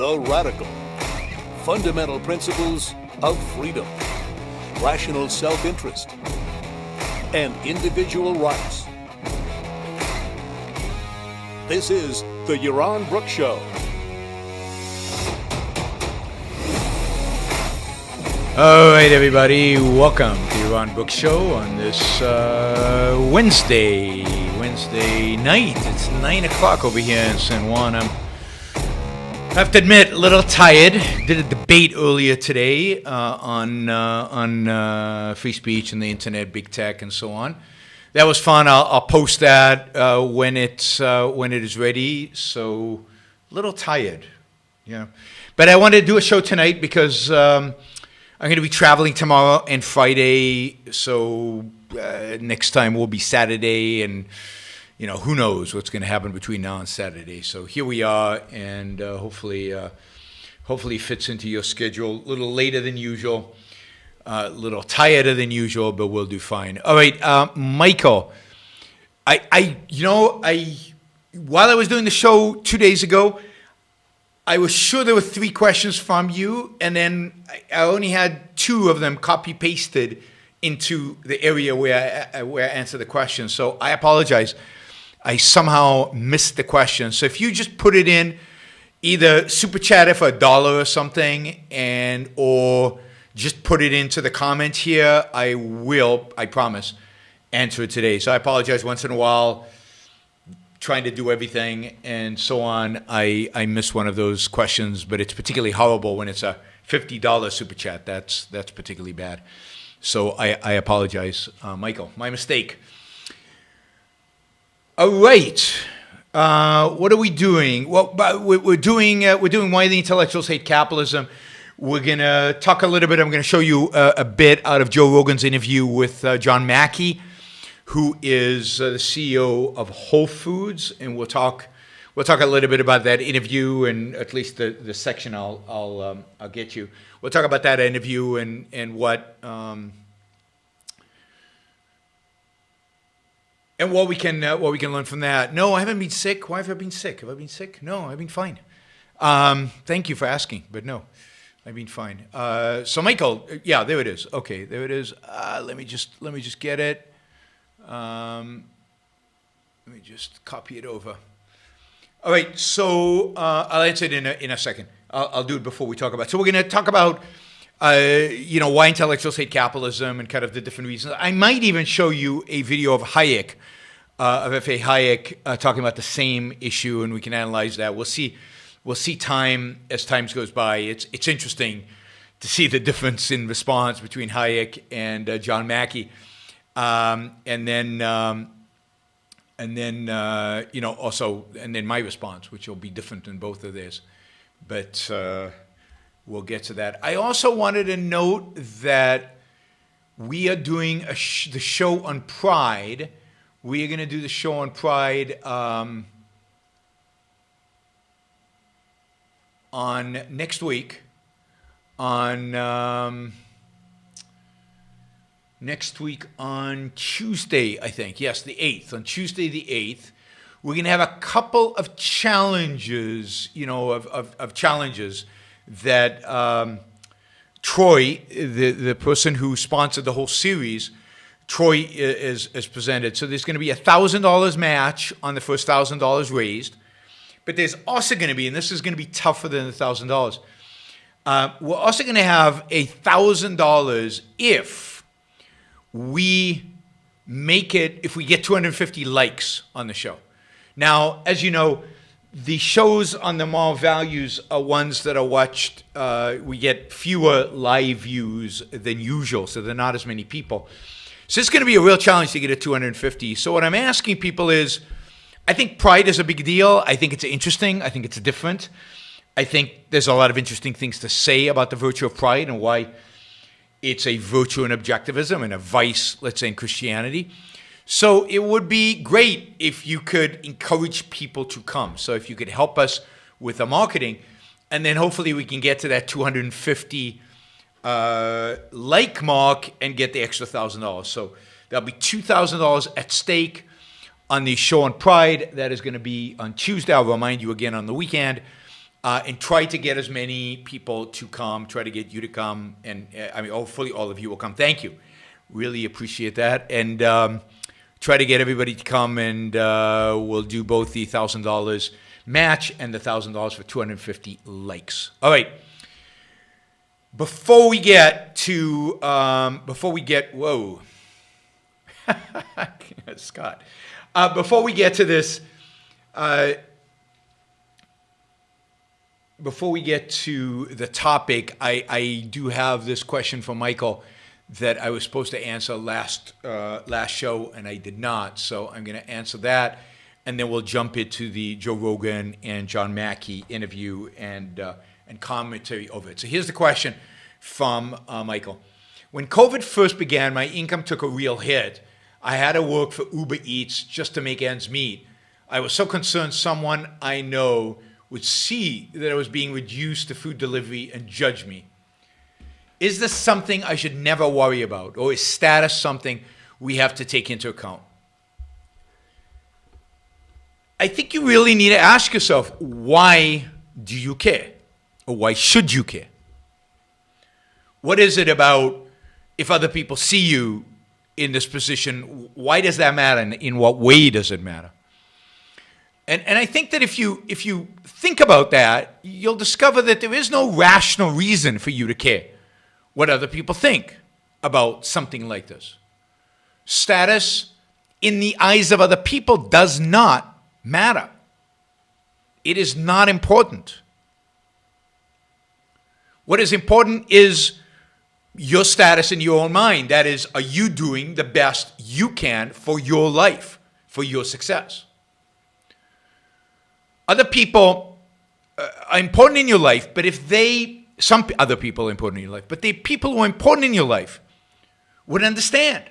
the radical, fundamental principles of freedom, rational self-interest, and individual rights. This is the Yaron Brook Show. All right, everybody, welcome to Yaron Brook Show on this Wednesday night. It's 9 o'clock over here in San Juan. I have to admit, a little tired. Did a debate earlier today on free speech and the internet, big tech, and so on. That was fun. I'll post that when it is ready. So a little tired, yeah. But I wanted to do a show tonight because I'm going to be traveling tomorrow and Friday. So next time will be Saturday, and who knows what's going to happen between now and Saturday. So here we are, and hopefully fits into your schedule. A little later than usual. A little tireder than usual, but we'll do fine. All right, Michael. While I was doing the show 2 days ago, I was sure there were 3 questions from you, and then I only had 2 of them copy pasted into the area where I answered the question. So I apologize. I somehow missed the question. So if you just put it in, either super chat it for $1 or something, or just put it into the comments here. I will, I promise, answer it today. So I apologize once in a while, trying to do everything and so on. I miss one of those questions, but it's particularly horrible when it's a $50 super chat. That's particularly bad. So I apologize, Michael. My mistake. All right. What are we doing? Well, we're doing Why the Intellectuals Hate Capitalism. We're going to talk a little bit. I'm going to show you a bit out of Joe Rogan's interview with John Mackey, who is the CEO of Whole Foods, and we'll talk a little bit about that interview, and at least the section I'll get you. We'll talk about that interview and what we can learn from that. No, I haven't been sick. Why have I been sick? Have I been sick? No, I've been fine. Thank you for asking, but no. I've been fine. So Michael, yeah, there it is. Okay, there it is. Let me just get it. Let me just copy it over. All right. So I'll answer it in a second. I'll do it before we talk about. So we're going to talk about why intellectuals hate capitalism and kind of the different reasons. I might even show you a video of Hayek, of F.A. Hayek, talking about the same issue, and we can analyze that. We'll see time as time goes by. It's interesting to see the difference in response between Hayek and John Mackey, and then my response, which will be different than both of theirs. But we'll get to that. I also wanted to note that we are doing the show on Pride. We are going to do the show on Pride. On next week, on Tuesday, I think. Yes, the 8th. On Tuesday the 8th, we're going to have a couple of challenges, of challenges that Troy, the person who sponsored the whole series, Troy is presented. So there's going to be a $1,000 match on the first $1,000 raised. But there's also going to be, and this is going to be tougher than the $1,000, we're also going to have $1,000 if we make it, if we get 250 likes on the show. Now, as you know, the shows on the Moral Values are ones that are watched, we get fewer live views than usual, so there are not as many people. So it's going to be a real challenge to get to 250. So what I'm asking people is, I think Pride is a big deal. I think it's interesting. I think it's different. I think there's a lot of interesting things to say about the virtue of Pride and why it's a virtue in objectivism and a vice, let's say, in Christianity. So it would be great if you could encourage people to come. So if you could help us with the marketing, and then hopefully we can get to that 250 like mark and get the extra $1,000. So there'll be $2,000 at stake on the show on Pride. That is going to be on Tuesday. I'll remind you again on the weekend. and try to get as many people to come, try to get you to come, and hopefully all of you will come. Thank you. Really appreciate that. And try to get everybody to come, and we'll do both the $1,000 match and the $1,000 for 250 likes. All right. Before we get, whoa, Scott. Before we get to this, before we get to the topic, I do have this question from Michael that I was supposed to answer last show, and I did not. So I'm going to answer that, and then we'll jump into the Joe Rogan and John Mackey interview and commentary over it. So here's the question from Michael. When COVID first began, my income took a real hit. I had to work for Uber Eats just to make ends meet. I was so concerned someone I know would see that I was being reduced to food delivery and judge me. Is this something I should never worry about, or is status something we have to take into account? I think you really need to ask yourself, why do you care? Or why should you care? What is it about if other people see you in this position? Why does that matter? And in what way does it matter? And I think that if you think about that, you'll discover that there is no rational reason for you to care what other people think about something like this. Status in the eyes of other people does not matter. It is not important. What is important is your status in your own mind. That is, are you doing the best you can for your life, for your success? Other people are important in your life, but some other people are important in your life, but the people who are important in your life would understand.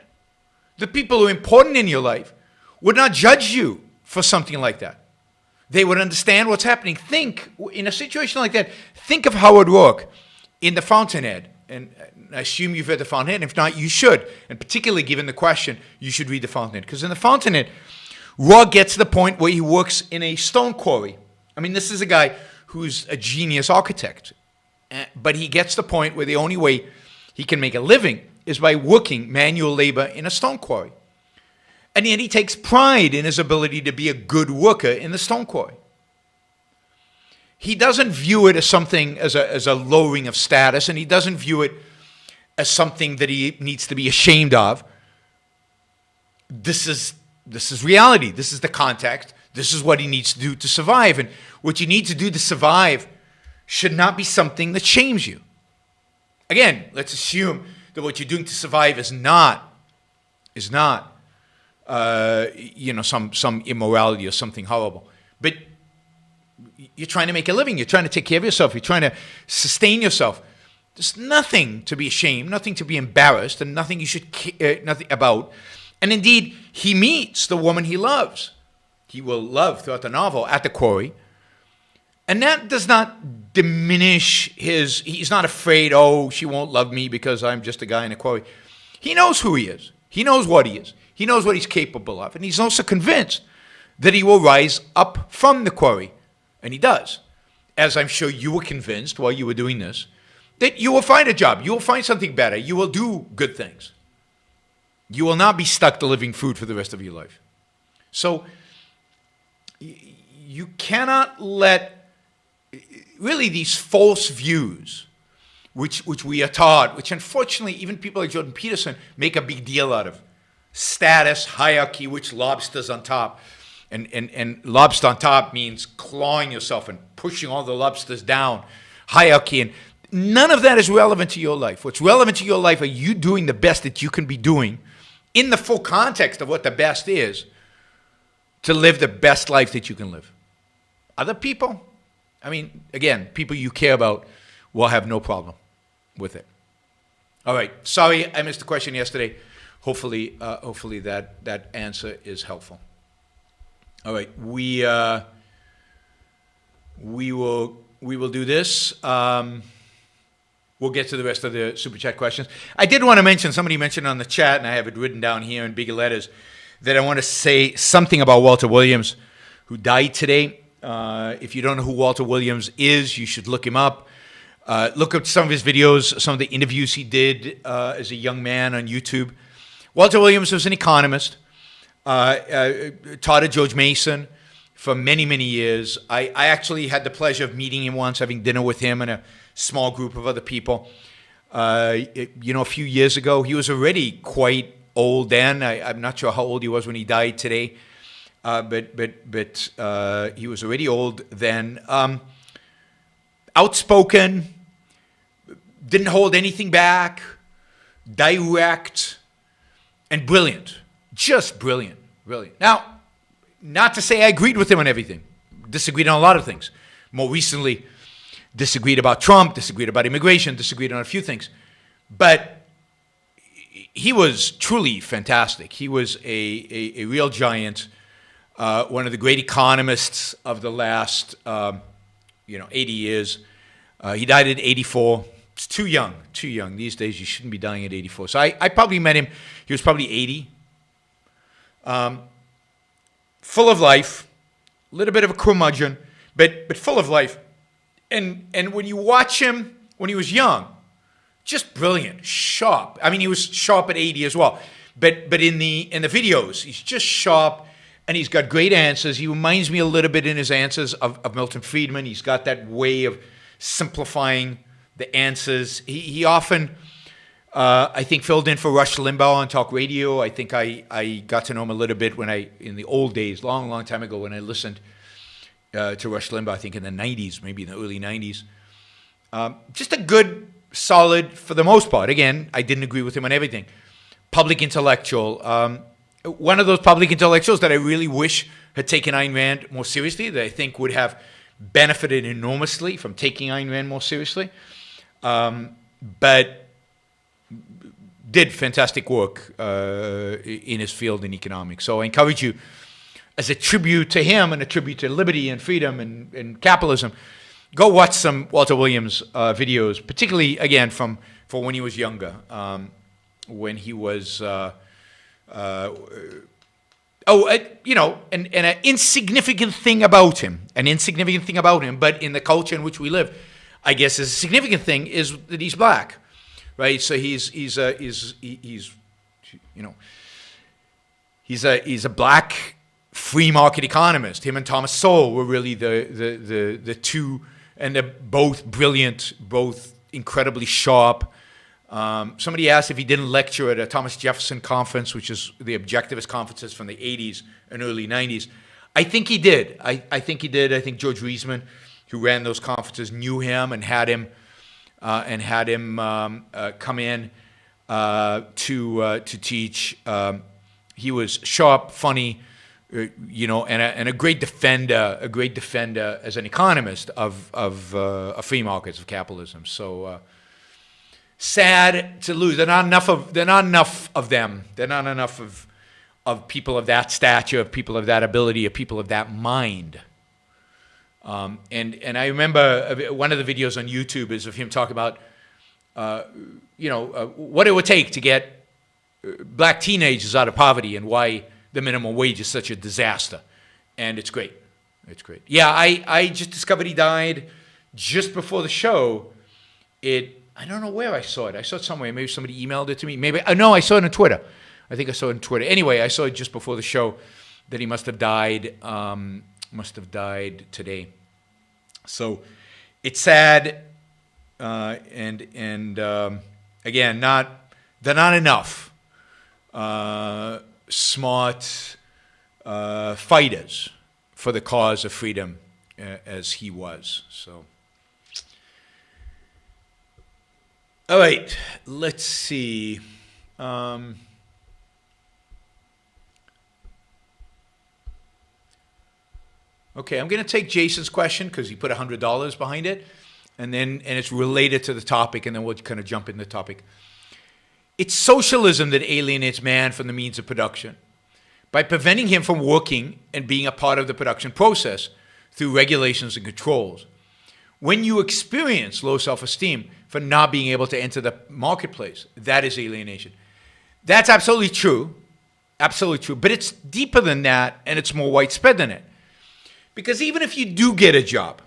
The people who are important in your life would not judge you for something like that. They would understand what's happening. Think, in a situation like that, think of Howard Roark in The Fountainhead. And I assume you've read The Fountainhead. If not, you should. And particularly given the question, you should read The Fountainhead. Because in The Fountainhead, Roark gets to the point where he works in a stone quarry. I mean, this is a guy who's a genius architect. But he gets to the point where the only way he can make a living is by working manual labor in a stone quarry. And yet he takes pride in his ability to be a good worker in the stone quarry. He doesn't view it as something, as a lowering of status, and he doesn't view it as something that he needs to be ashamed of. This is reality. This is the context. This is what he needs to do to survive. And what you need to do to survive should not be something that shames you. Again, let's assume that what you're doing to survive is not some immorality or something horrible. But you're trying to make a living. You're trying to take care of yourself. You're trying to sustain yourself. There's nothing to be ashamed, nothing to be embarrassed, and nothing you should care nothing about. And indeed, he meets the woman he loves. He will love throughout the novel at the quarry. And that does not diminish he's not afraid, oh, she won't love me because I'm just a guy in a quarry. He knows who he is. He knows what he is. He knows what he's capable of. And he's also convinced that he will rise up from the quarry. And he does. As I'm sure you were convinced while you were doing this, that you will find a job. You will find something better. You will do good things. You will not be stuck delivering food for the rest of your life. So you cannot let really these false views, which we are taught, which unfortunately even people like Jordan Peterson make a big deal out of. Status, hierarchy, which lobsters on top. And lobster on top means clawing yourself and pushing all the lobsters down. Hierarchy, and none of that is relevant to your life. What's relevant to your life are you doing the best that you can be doing in the full context of what the best is to live the best life that you can live. Other people, I mean, again, people you care about will have no problem with it. All right. Sorry I missed the question yesterday. Hopefully that answer is helpful. All right. We will do this. We'll get to the rest of the Super Chat questions. I did want to mention, somebody mentioned on the chat, and I have it written down here in bigger letters, that I want to say something about Walter Williams, who died today. If you don't know who Walter Williams is, you should look him up. Look up some of his videos, some of the interviews he did as a young man on YouTube. Walter Williams was an economist, taught at George Mason for many, many years. I actually had the pleasure of meeting him once, having dinner with him and a small group of other people. A few years ago, he was already quite old then. I'm not sure how old he was when he died today, but he was already old then. Outspoken, didn't hold anything back, direct, and brilliant. Just brilliant. Now, not to say I agreed with him on everything. Disagreed on a lot of things. More recently, disagreed about Trump, disagreed about immigration, disagreed on a few things. But he was truly fantastic. He was a real giant, one of the great economists of the last 80 years. He died at 84. It's too young. These days, you shouldn't be dying at 84. So I probably met him. He was probably 80. Full of life, a little bit of a curmudgeon, but full of life. And when you watch him when he was young, just brilliant, sharp. I mean, he was sharp at 80 as well. But in the videos, he's just sharp. And he's got great answers. He reminds me a little bit in his answers of Milton Friedman. He's got that way of simplifying the answers. He often, I think, filled in for Rush Limbaugh on talk radio. I think I got to know him a little bit in the old days, long time ago, when I listened to Rush Limbaugh, I think in the 90s, maybe in the early 90s. Just a good, solid, for the most part. Again, I didn't agree with him on everything. Public intellectual. One of those public intellectuals that I really wish had taken Ayn Rand more seriously, that I think would have benefited enormously from taking Ayn Rand more seriously, but did fantastic work in his field in economics. So I encourage you, as a tribute to him and a tribute to liberty and freedom and capitalism, go watch some Walter Williams videos, particularly, again, for when he was younger, when he was... and an insignificant thing about him, but in the culture in which we live, I guess is a significant thing is that he's black, right? So he's a black free market economist. Him and Thomas Sowell were really the two, and they're both brilliant, both incredibly sharp. Somebody asked if he didn't lecture at a Thomas Jefferson conference, which is the objectivist conferences from the 80s and early 90s. I think he did. I think he did. I think George Reisman, who ran those conferences, knew him and had him come in to teach. He was sharp, funny, and a great defender as an economist of free markets, of capitalism. So. Sad to lose. There are not enough of them. There are not enough of people of that stature, of people of that ability, of people of that mind. And I remember one of the videos on YouTube is of him talking about, what it would take to get black teenagers out of poverty and why the minimum wage is such a disaster. And it's great. Yeah, I just discovered he died just before the show. I don't know where I saw it. I saw it somewhere. Maybe somebody emailed it to me. No, I saw it on Twitter. I think I saw it on Twitter. Anyway, I saw it just before the show that he must have died. Today. So it's sad, and again, they're not enough smart fighters for the cause of freedom as he was. So. All right, let's see. Okay, I'm going to take Jason's question because he put $100 behind it, and it's related to the topic, and then we'll kind of jump into the topic. It's socialism that alienates man from the means of production by preventing him from working and being a part of the production process through regulations and controls. When you experience low self-esteem for not being able to enter the marketplace, that is alienation. That's absolutely true, but it's deeper than that, and it's more widespread than it. Because even if you do get a job,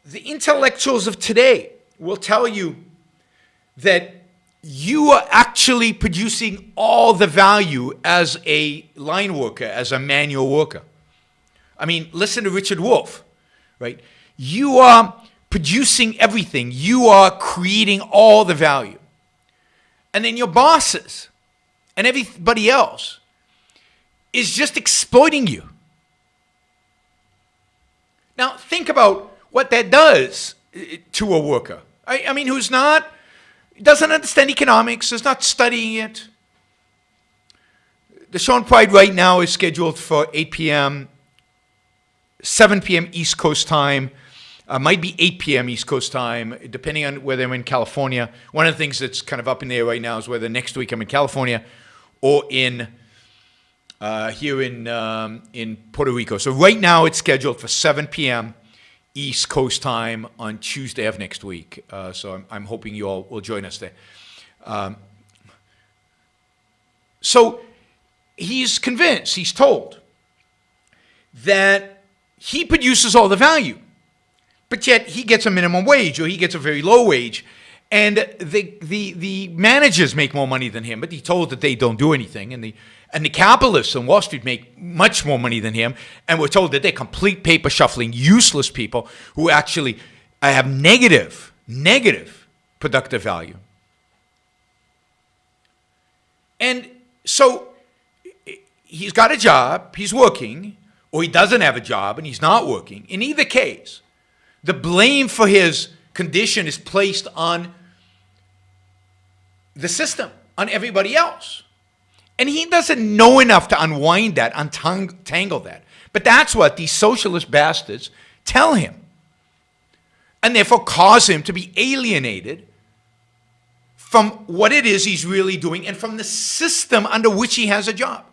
the intellectuals of today will tell you that you are actually producing all the value as a line worker, as a manual worker. I mean, listen to Richard Wolff, right? You are producing everything. You are creating all the value. And then your bosses and everybody else is just exploiting you. Now, think about what that does to a worker. I mean, who's not, doesn't understand economics, is not studying it. The Sean Pride right now is scheduled for 8 p.m., 7 p.m. East Coast time. Might be 8 p.m. East Coast time, depending on whether I'm in California. One of the things that's kind of up in the air right now is whether next week I'm in California or here in Puerto Rico. So right now it's scheduled for 7 p.m. East Coast time on Tuesday of next week. So I'm hoping you all will join us there. So he's convinced, he's told, that he produces all the value. But yet he gets a minimum wage, or he gets a very low wage, and the managers make more money than him. But he's told that they don't do anything, and the capitalists on Wall Street make much more money than him, and we're told that they're complete paper shuffling, useless people who actually have negative productive value. And so he's got a job, he's working, or he doesn't have a job and he's not working. In either case, the blame for his condition is placed on the system, on everybody else. And he doesn't know enough to unwind that, untangle that. But that's what these socialist bastards tell him. And therefore cause him to be alienated from what it is he's really doing and from the system under which he has a job.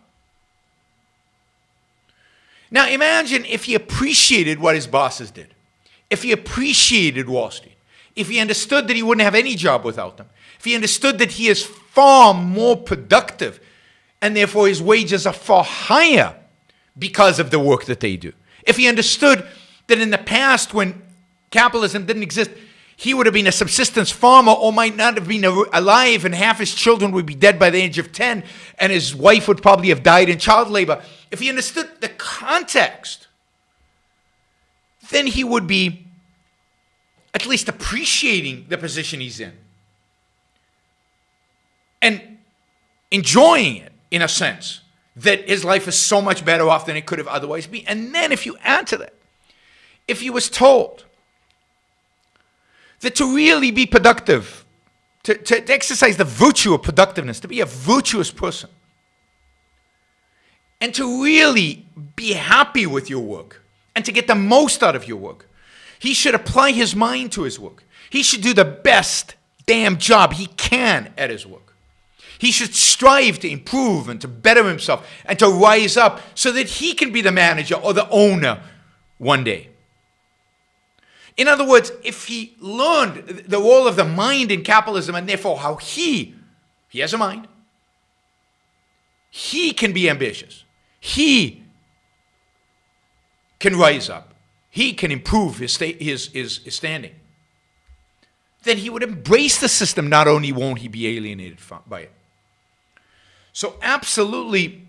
Now imagine if he appreciated what his bosses did. If he appreciated Wall Street, if he understood that he wouldn't have any job without them, if he understood that he is far more productive and therefore his wages are far higher because of the work that they do, if he understood that in the past when capitalism didn't exist, he would have been a subsistence farmer or might not have been alive and half his children would be dead by the age of 10 and his wife would probably have died in child labor. If he understood the context, then he would be at least appreciating the position he's in and enjoying it in a sense that his life is so much better off than it could have otherwise been. And then if you add to that, if he was told that to really be productive, to exercise the virtue of productiveness, to be a virtuous person, and to really be happy with your work, and to get the most out of your work, he should apply his mind to his work. He should do the best damn job he can at his work. He should strive to improve and to better himself and to rise up so that he can be the manager or the owner one day. In other words, if he learned the role of the mind in capitalism and therefore how he has a mind, he can be ambitious. He can rise up. He can improve his standing. Then he would embrace the system. Not only won't he be alienated by it. So absolutely,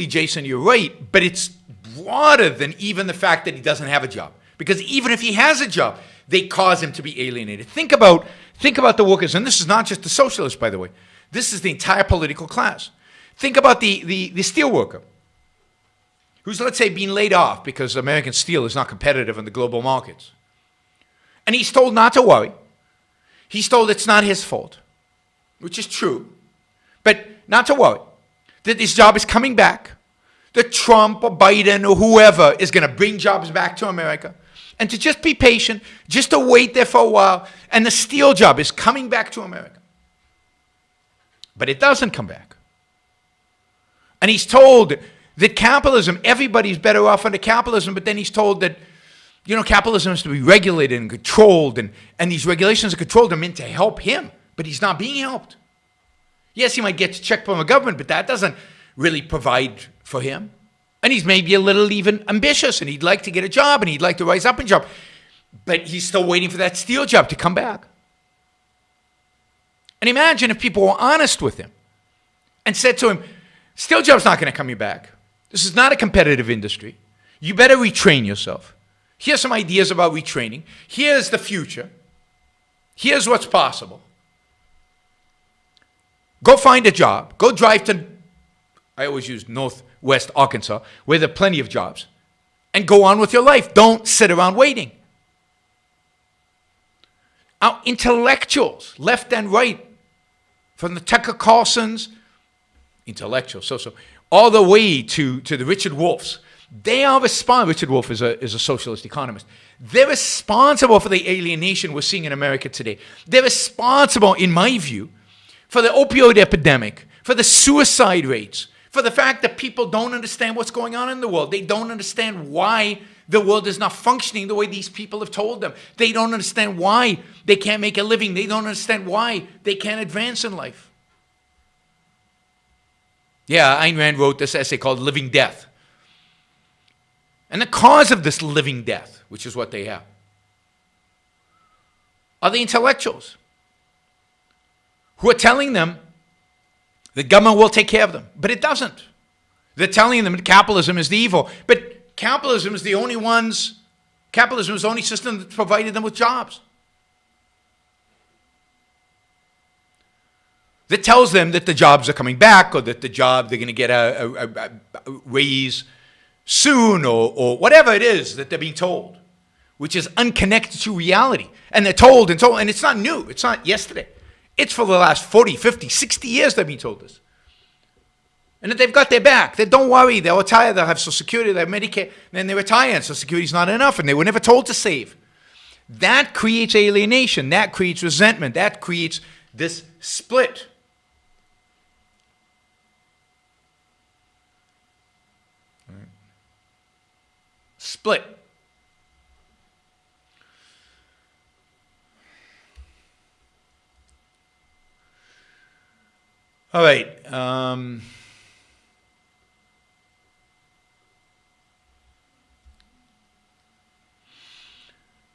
Jason, you're right. But it's broader than even the fact that he doesn't have a job. Because even if he has a job, they cause him to be alienated. Think about the workers. And this is not just the socialists, by the way. This is the entire political class. Think about the steel worker who's, let's say, being laid off because American steel is not competitive in the global markets. And he's told not to worry. He's told it's not his fault, which is true. But not to worry, that his job is coming back, that Trump or Biden or whoever is going to bring jobs back to America, and to just be patient, just to wait there for a while, and the steel job is coming back to America. But it doesn't come back. And he's told that capitalism, everybody's better off under capitalism, but then he's told that, capitalism has to be regulated and controlled, and these regulations and controls are meant to help him, but he's not being helped. Yes, he might get a check from the government, but that doesn't really provide for him. And he's maybe a little even ambitious, and he'd like to get a job, and he'd like to rise up in job. But he's still waiting for that steel job to come back. And imagine if people were honest with him and said to him, steel job's not going to come you back. This is not a competitive industry. You better retrain yourself. Here's some ideas about retraining. Here's the future. Here's what's possible. Go find a job. Go drive to, I always use Northwest Arkansas, where there are plenty of jobs. And go on with your life. Don't sit around waiting. Our intellectuals, left and right, from the Tucker Carlsons, intellectuals, all the way to the Richard Wolffs, they are responsible. Richard Wolff is a socialist economist. They're responsible for the alienation we're seeing in America today. They're responsible, in my view, for the opioid epidemic, for the suicide rates, for the fact that people don't understand what's going on in the world. They don't understand why the world is not functioning the way these people have told them. They don't understand why they can't make a living. They don't understand why they can't advance in life. Yeah, Ayn Rand wrote this essay called Living Death. And the cause of this living death, which is what they have, are the intellectuals who are telling them the government will take care of them. But it doesn't. They're telling them that capitalism is the evil. But capitalism is the only system that provided them with jobs. That tells them that the jobs are coming back, or that they're going to get a raise soon, or whatever it is that they're being told, which is unconnected to reality. And they're told, and it's not new. It's not yesterday. It's for the last 40, 50, 60 years they've been told this. And that they've got their back. That don't worry, they'll retire, they'll have Social Security, they'll have Medicare, and then they retire, and Social Security's not enough, and they were never told to save. That creates alienation. That creates resentment. That creates this split. Split. All right.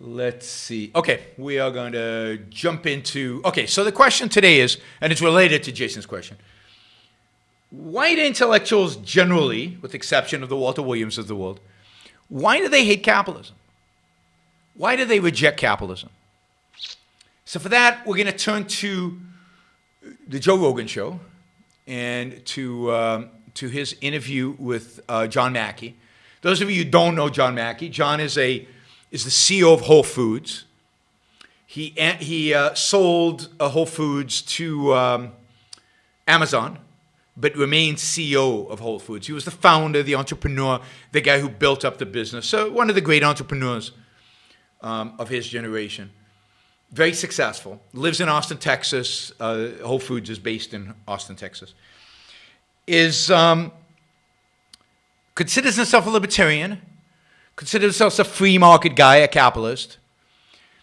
Let's see. Okay, we are going to jump into... Okay, so the question today is, and it's related to Jason's question, white intellectuals generally, with the exception of the Walter Williams of the world, why do they hate capitalism? Why do they reject capitalism? So for that, we're going to turn to the Joe Rogan show and to his interview with John Mackey. Those of you who don't know John Mackey, John is the CEO of Whole Foods. He sold Whole Foods to Amazon, but remains CEO of Whole Foods. He was the founder, the entrepreneur, the guy who built up the business. So one of the great entrepreneurs of his generation. Very successful. Lives in Austin, Texas. Whole Foods is based in Austin, Texas. Considers himself a libertarian. Considers himself a free market guy, a capitalist.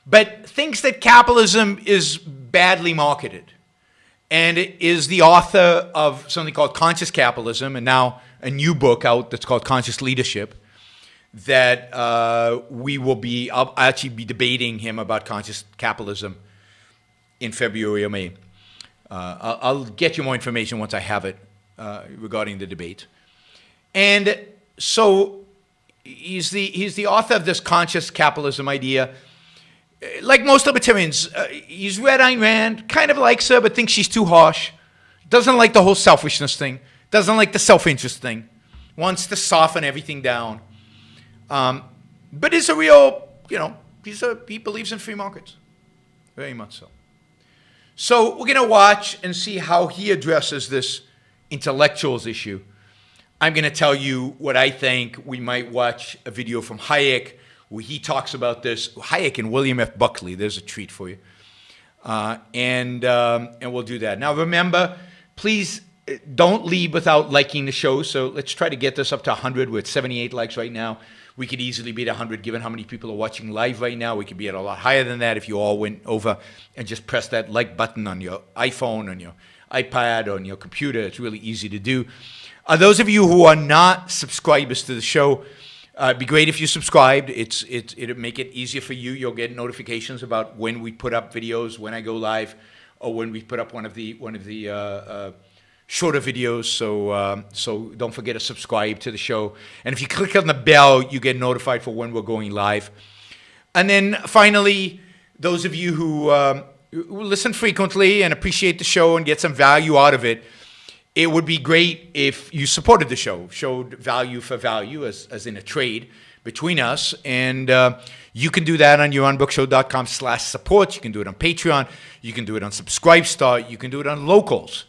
But thinks that capitalism is badly marketed. And is the author of something called Conscious Capitalism, and now a new book out that's called Conscious Leadership, that I'll actually be debating him about conscious capitalism in February or May. I'll get you more information once I have it regarding the debate. And so he's the author of this conscious capitalism idea. Like most libertarians, he's read Ayn Rand, kind of likes her, but thinks she's too harsh. Doesn't like the whole selfishness thing. Doesn't like the self-interest thing. Wants to soften everything down. But is a real, he believes in free markets. Very much so. So we're going to watch and see how he addresses this intellectuals issue. I'm going to tell you what I think. We might watch a video from Hayek where he talks about this. Hayek and William F. Buckley. There's a treat for you. And we'll do that. Now remember, please don't leave without liking the show. So let's try to get this up to 100. We're at 78 likes right now. We could easily be at 100 given how many people are watching live right now. We could be at a lot higher than that if you all went over and just press that like button on your iPhone, on your iPad, on your computer. It's really easy to do. Those of you who are not subscribers to the show, it'd be great if you subscribed. It'll make it easier for you. You'll get notifications about when we put up videos, when I go live, or when we put up one of the shorter videos. So don't forget to subscribe to the show. And if you click on the bell, you get notified for when we're going live. And then finally, those of you who listen frequently and appreciate the show and get some value out of it, it would be great if you supported the show, showed value for value, as in a trade between us. And you can do that on YuranBrookShow.com/support. You can do it on Patreon. You can do it on Subscribestar. You can do it on Locals.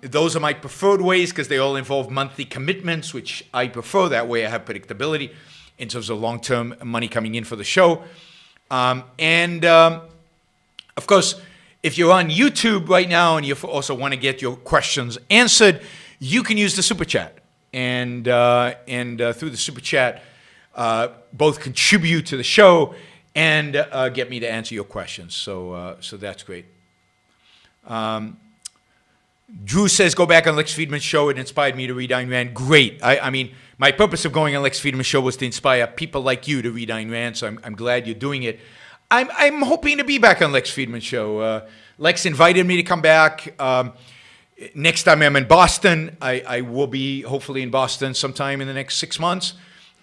Those are my preferred ways because they all involve monthly commitments, which I prefer. That way I have predictability in terms of long-term money coming in for the show. Of course, if you're on YouTube right now and you also want to get your questions answered, you can use the Super Chat. And through the Super Chat, both contribute to the show and get me to answer your questions. So that's great. Drew says, go back on Lex Friedman's show. It inspired me to read Ayn Rand. Great. I mean, my purpose of going on Lex Friedman's show was to inspire people like you to read Ayn Rand, so I'm glad you're doing it. I'm hoping to be back on Lex Friedman's show. Lex invited me to come back. Next time I'm in Boston, I will be hopefully in Boston sometime in the next 6 months,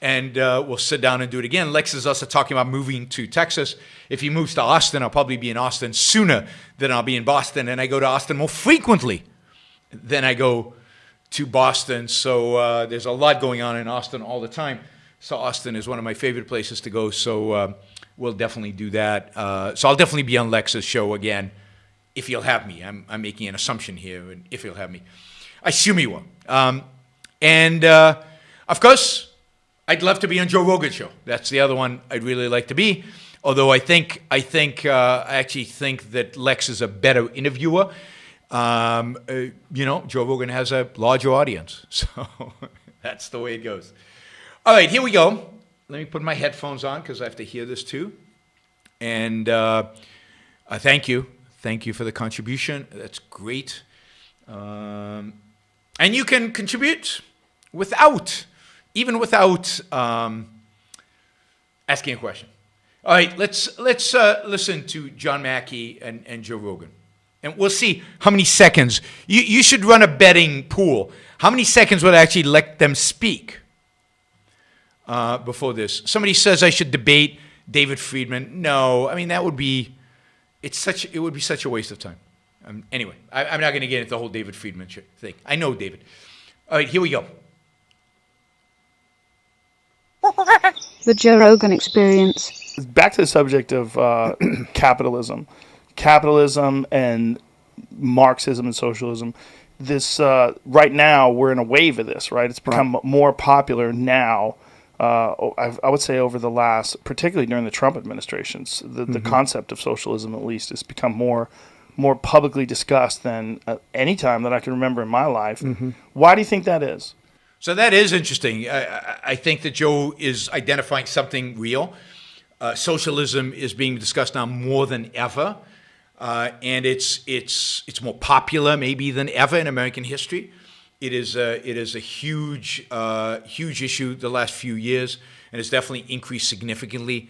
and we'll sit down and do it again. Lex is also talking about moving to Texas. If he moves to Austin, I'll probably be in Austin sooner than I'll be in Boston, and I go to Austin more frequently than I go to Boston. So there's a lot going on in Austin all the time. So Austin is one of my favorite places to go. So we'll definitely do that. So I'll definitely be on Lex's show again if he'll have me. I'm making an assumption here, and if he'll have me. I assume he will. Of course, I'd love to be on Joe Rogan's show. That's the other one I'd really like to be. Although I actually think that Lex is a better interviewer. Joe Rogan has a larger audience, so that's the way it goes. All right, here we go. Let me put my headphones on because I have to hear this too. And thank you for the contribution. That's great. And you can contribute without asking a question. All right, let's listen to John Mackey and Joe Rogan. And we'll see how many seconds. You should run a betting pool. How many seconds would I actually let them speak before this? Somebody says I should debate David Friedman. No, I mean, it would be such a waste of time. Anyway, I'm not going to get into the whole David Friedman thing. I know David. All right, here we go. The Joe Rogan Experience. Back to the subject of capitalism and Marxism and socialism. This right now we're in a wave of this, right? It's become more popular now. I would say over the last, particularly during the Trump administrations, the concept of socialism at least has become more publicly discussed than any time that I can remember in my life. Why do you think that is? So that is interesting. I think that Joe is identifying something real. Socialism is being discussed now more than ever, and it's more popular maybe than ever in American history. It is a huge issue the last few years, and it's definitely increased significantly.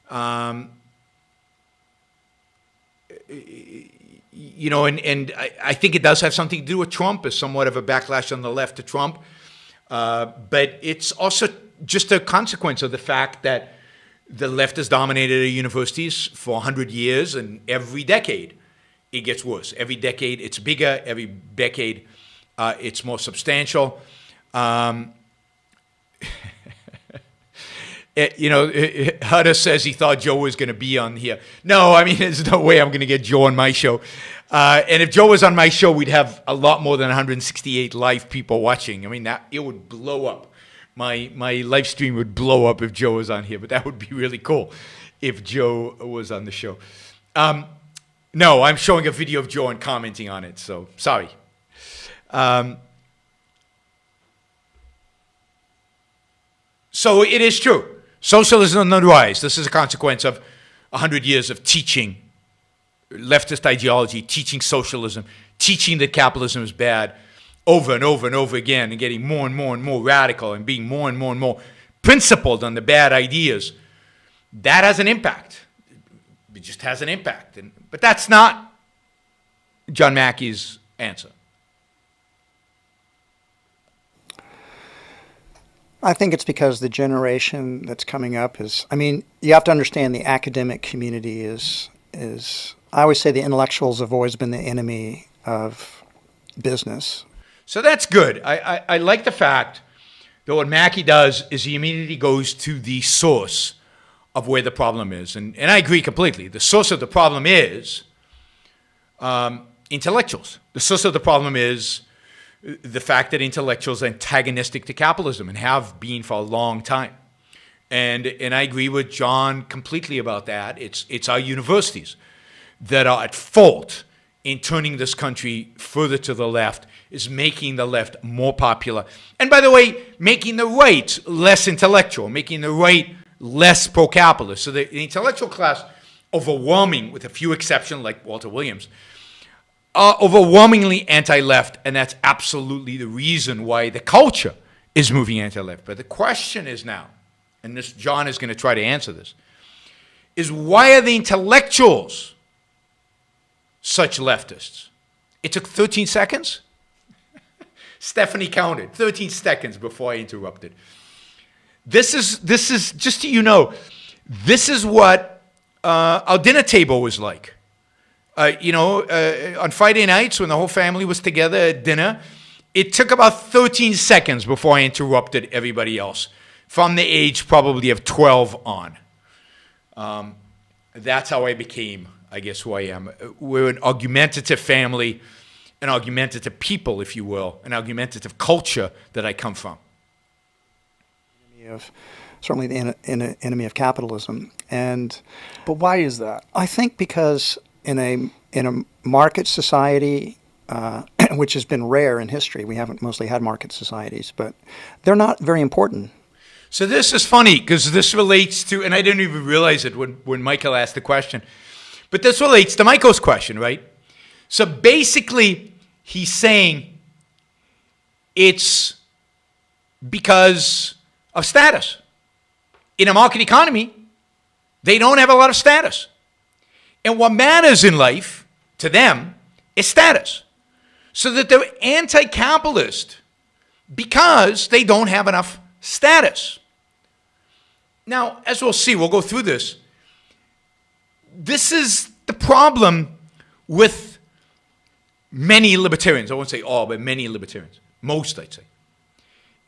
And I think it does have something to do with Trump, as somewhat of a backlash on the left to Trump. But it's also just a consequence of the fact that the left has dominated our universities for 100 years, and every decade it gets worse. Every decade it's bigger. Every decade it's more substantial. Hutter says he thought Joe was going to be on here. No, I mean, there's no way I'm going to get Joe on my show. And if Joe was on my show, we'd have a lot more than 168 live people watching. I mean, it would blow up. My live stream would blow up if Joe was on here, but that would be really cool if Joe was on the show. No, I'm showing a video of Joe and commenting on it, so sorry. So it is true. Socialism on the rise. This is a consequence of 100 years of teaching leftist ideology, teaching socialism, teaching that capitalism is bad over and over and over again and getting more and more radical and being more and more principled on the bad ideas, that has an impact. It just has an impact. But that's not John Mackey's answer. I think it's because the generation that's coming up is, I mean, you have to understand the academic community is I always say the intellectuals have always been the enemy of business. So that's good. I like the fact that what Mackey does is he immediately goes to the source of where the problem is. And I agree completely. The source of the problem is intellectuals. The source of the problem is the fact that intellectuals are antagonistic to capitalism and have been for a long time. And I agree with John completely about that. It's our universities that are at fault in turning this country further to the left, is making the left more popular. And by the way, making the right less intellectual, making the right less pro-capitalist. So the intellectual class, overwhelming, with a few exceptions like Walter Williams, are overwhelmingly anti-left, and that's absolutely the reason why the culture is moving anti-left. But the question is now, and this John is going to try to answer this, is why are the intellectuals such leftists? It took 13 seconds? Stephanie counted 13 seconds before I interrupted. This is just so you know, this is what our dinner table was like. On Friday nights when the whole family was together at dinner, it took about 13 seconds before I interrupted everybody else from the age probably of 12 on. That's how I became, I guess, who I am. We're an argumentative family, an argumentative people, if you will, an argumentative culture that I come from. Certainly the enemy of capitalism. But why is that? I think because in a market society, which has been rare in history, we haven't mostly had market societies, but they're not very important. So this is funny because this relates to, and I didn't even realize it when Michael asked the question, but this relates to Michael's question, right? So basically, he's saying it's because of status. In a market economy, they don't have a lot of status. And what matters in life to them is status. So that they're anti-capitalist because they don't have enough status. Now, as we'll see, we'll go through this. This is the problem with many libertarians. I won't say all, but many libertarians. Most, I'd say.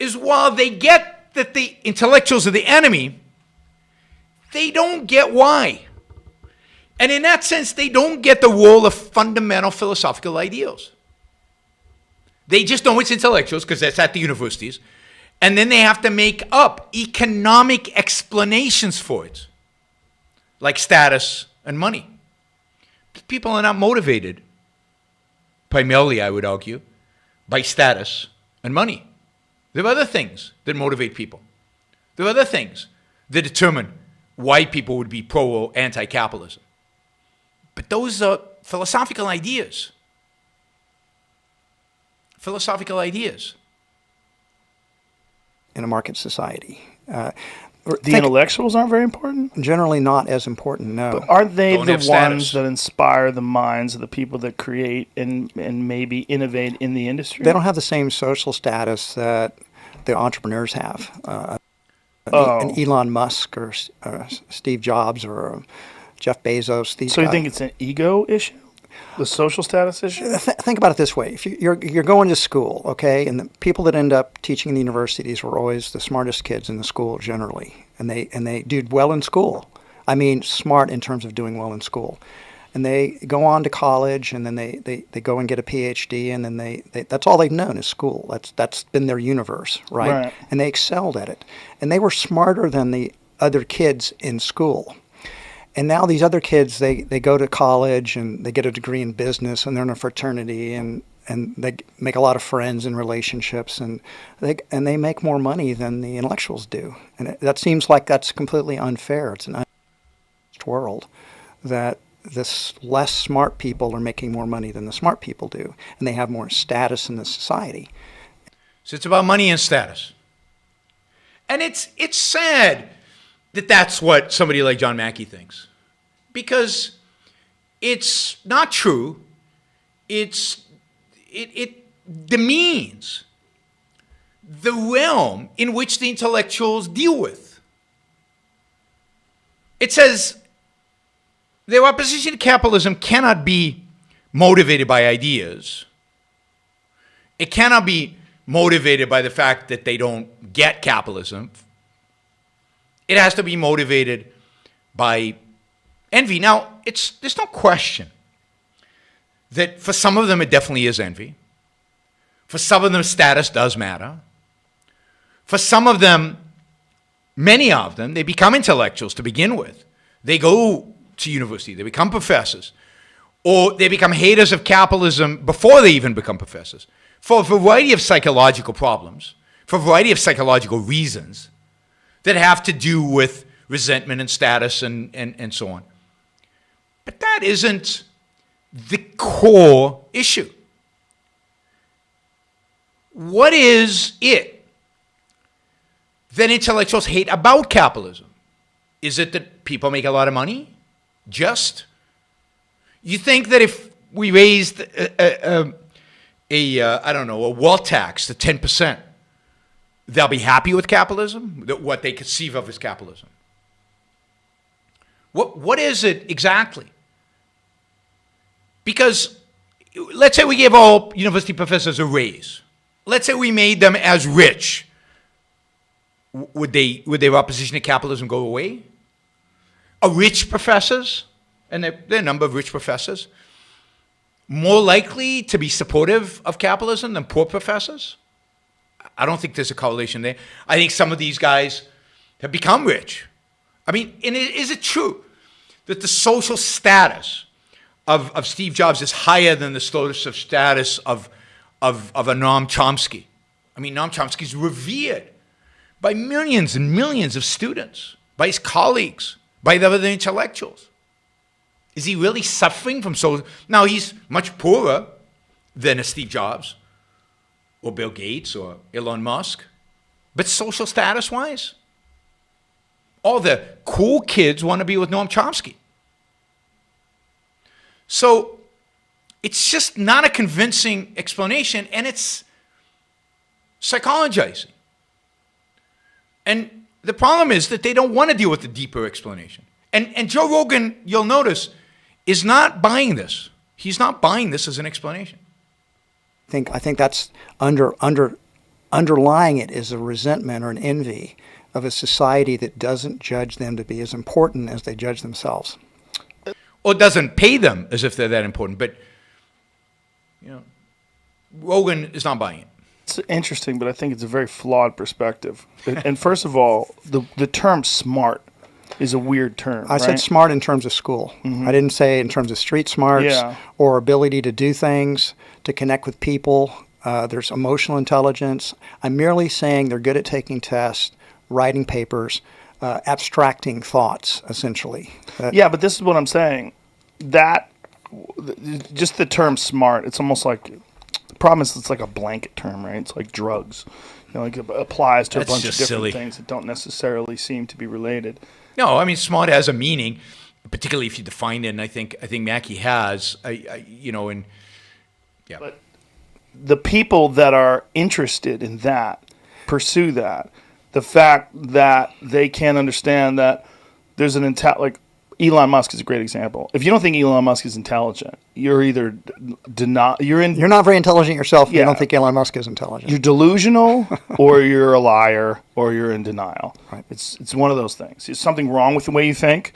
Is while they get that the intellectuals are the enemy, they don't get why. And in that sense, they don't get the role of fundamental philosophical ideals. They just know it's intellectuals because that's at the universities. And then they have to make up economic explanations for it, like status and money. People are not motivated, primarily, I would argue, by status and money. There are other things that motivate people. There are other things that determine why people would be pro or anti-capitalism. But those are philosophical ideas. Philosophical ideas. In a market society. The intellectuals aren't very important? Generally not as important, no. But aren't they Don't the have status. ones that inspire the minds of the people that create and maybe innovate in the industry? They don't have the same social status that the entrepreneurs have. An Elon Musk or Steve Jobs or Jeff Bezos. These So you guys. think it's an ego issue? The social status issue? Think about it this way: if you're going to school, okay, and the people that end up teaching in the universities were always the smartest kids in the school generally, and they did well in school. I mean, smart in terms of doing well in school, and they go on to college, and then they go and get a PhD, and then they that's all they've known is school. That's been their universe, right? And they excelled at it, and they were smarter than the other kids in school. And now these other kids, they go to college and they get a degree in business and they're in a fraternity and they make a lot of friends and relationships and they make more money than the intellectuals do. And that seems like that's completely unfair. It's an unjust world that less smart people are making more money than the smart people do, and they have more status in the society. So it's about money and status. And it's sad that that's what somebody like John Mackey thinks, because it's not true. It demeans the realm in which the intellectuals deal with. It says their opposition to capitalism cannot be motivated by ideas. It cannot be motivated by the fact that they don't get capitalism. It has to be motivated by envy. Now, there's no question that for some of them it definitely is envy. For some of them, status does matter. For some of them, many of them, they become intellectuals to begin with. They go to university, they become professors, or they become haters of capitalism before they even become professors, for a variety of psychological problems, for a variety of psychological reasons that have to do with resentment and status and so on. But that isn't the core issue. What is it that intellectuals hate about capitalism? Is it that people make a lot of money? Just? You think that if we raised a wealth tax to 10%, they'll be happy with capitalism? What they conceive of as capitalism? What is it exactly? Because let's say we gave all university professors a raise. Let's say we made them as rich. Would their opposition to capitalism go away? Are rich professors, and there are a number of rich professors, more likely to be supportive of capitalism than poor professors? I don't think there's a correlation there. I think some of these guys have become rich. I mean, and is it true that the social status of Steve Jobs is higher than the social status of a Noam Chomsky? I mean, Noam Chomsky is revered by millions and millions of students, by his colleagues, by the other intellectuals. Is he really suffering from social? Now, he's much poorer than a Steve Jobs or Bill Gates or Elon Musk. But social status-wise, all the cool kids want to be with Noam Chomsky. So it's just not a convincing explanation, and it's psychologizing. And the problem is that they don't want to deal with the deeper explanation. And Joe Rogan, you'll notice, is not buying this. He's not buying this as an explanation. I think that's underlying it is a resentment or an envy of a society that doesn't judge them to be as important as they judge themselves. Or doesn't pay them as if they're that important. But, Rogan is not buying it. It's interesting, but I think it's a very flawed perspective. And first of all, the term smart is a weird term. I said smart in terms of school. Mm-hmm. I didn't say in terms of street smarts or ability to do things, to connect with people. There's emotional intelligence. I'm merely saying they're good at taking tests, writing papers, abstracting thoughts, essentially. But this is what I'm saying. That, just the term smart, it's almost like, the problem is it's like a blanket term, right? It's like drugs. Like it applies to a bunch of different things that don't necessarily seem to be related. No, I mean, smart has a meaning, particularly if you define it, and I think Mackey has, But the people that are interested in that, pursue that. The fact that they can't understand that there's like Elon Musk is a great example. If you don't think Elon Musk is intelligent, you're either you're not very intelligent yourself. If you don't think Elon Musk is intelligent. You're delusional, or you're a liar, or you're in denial. Right. It's one of those things. There's something wrong with the way you think.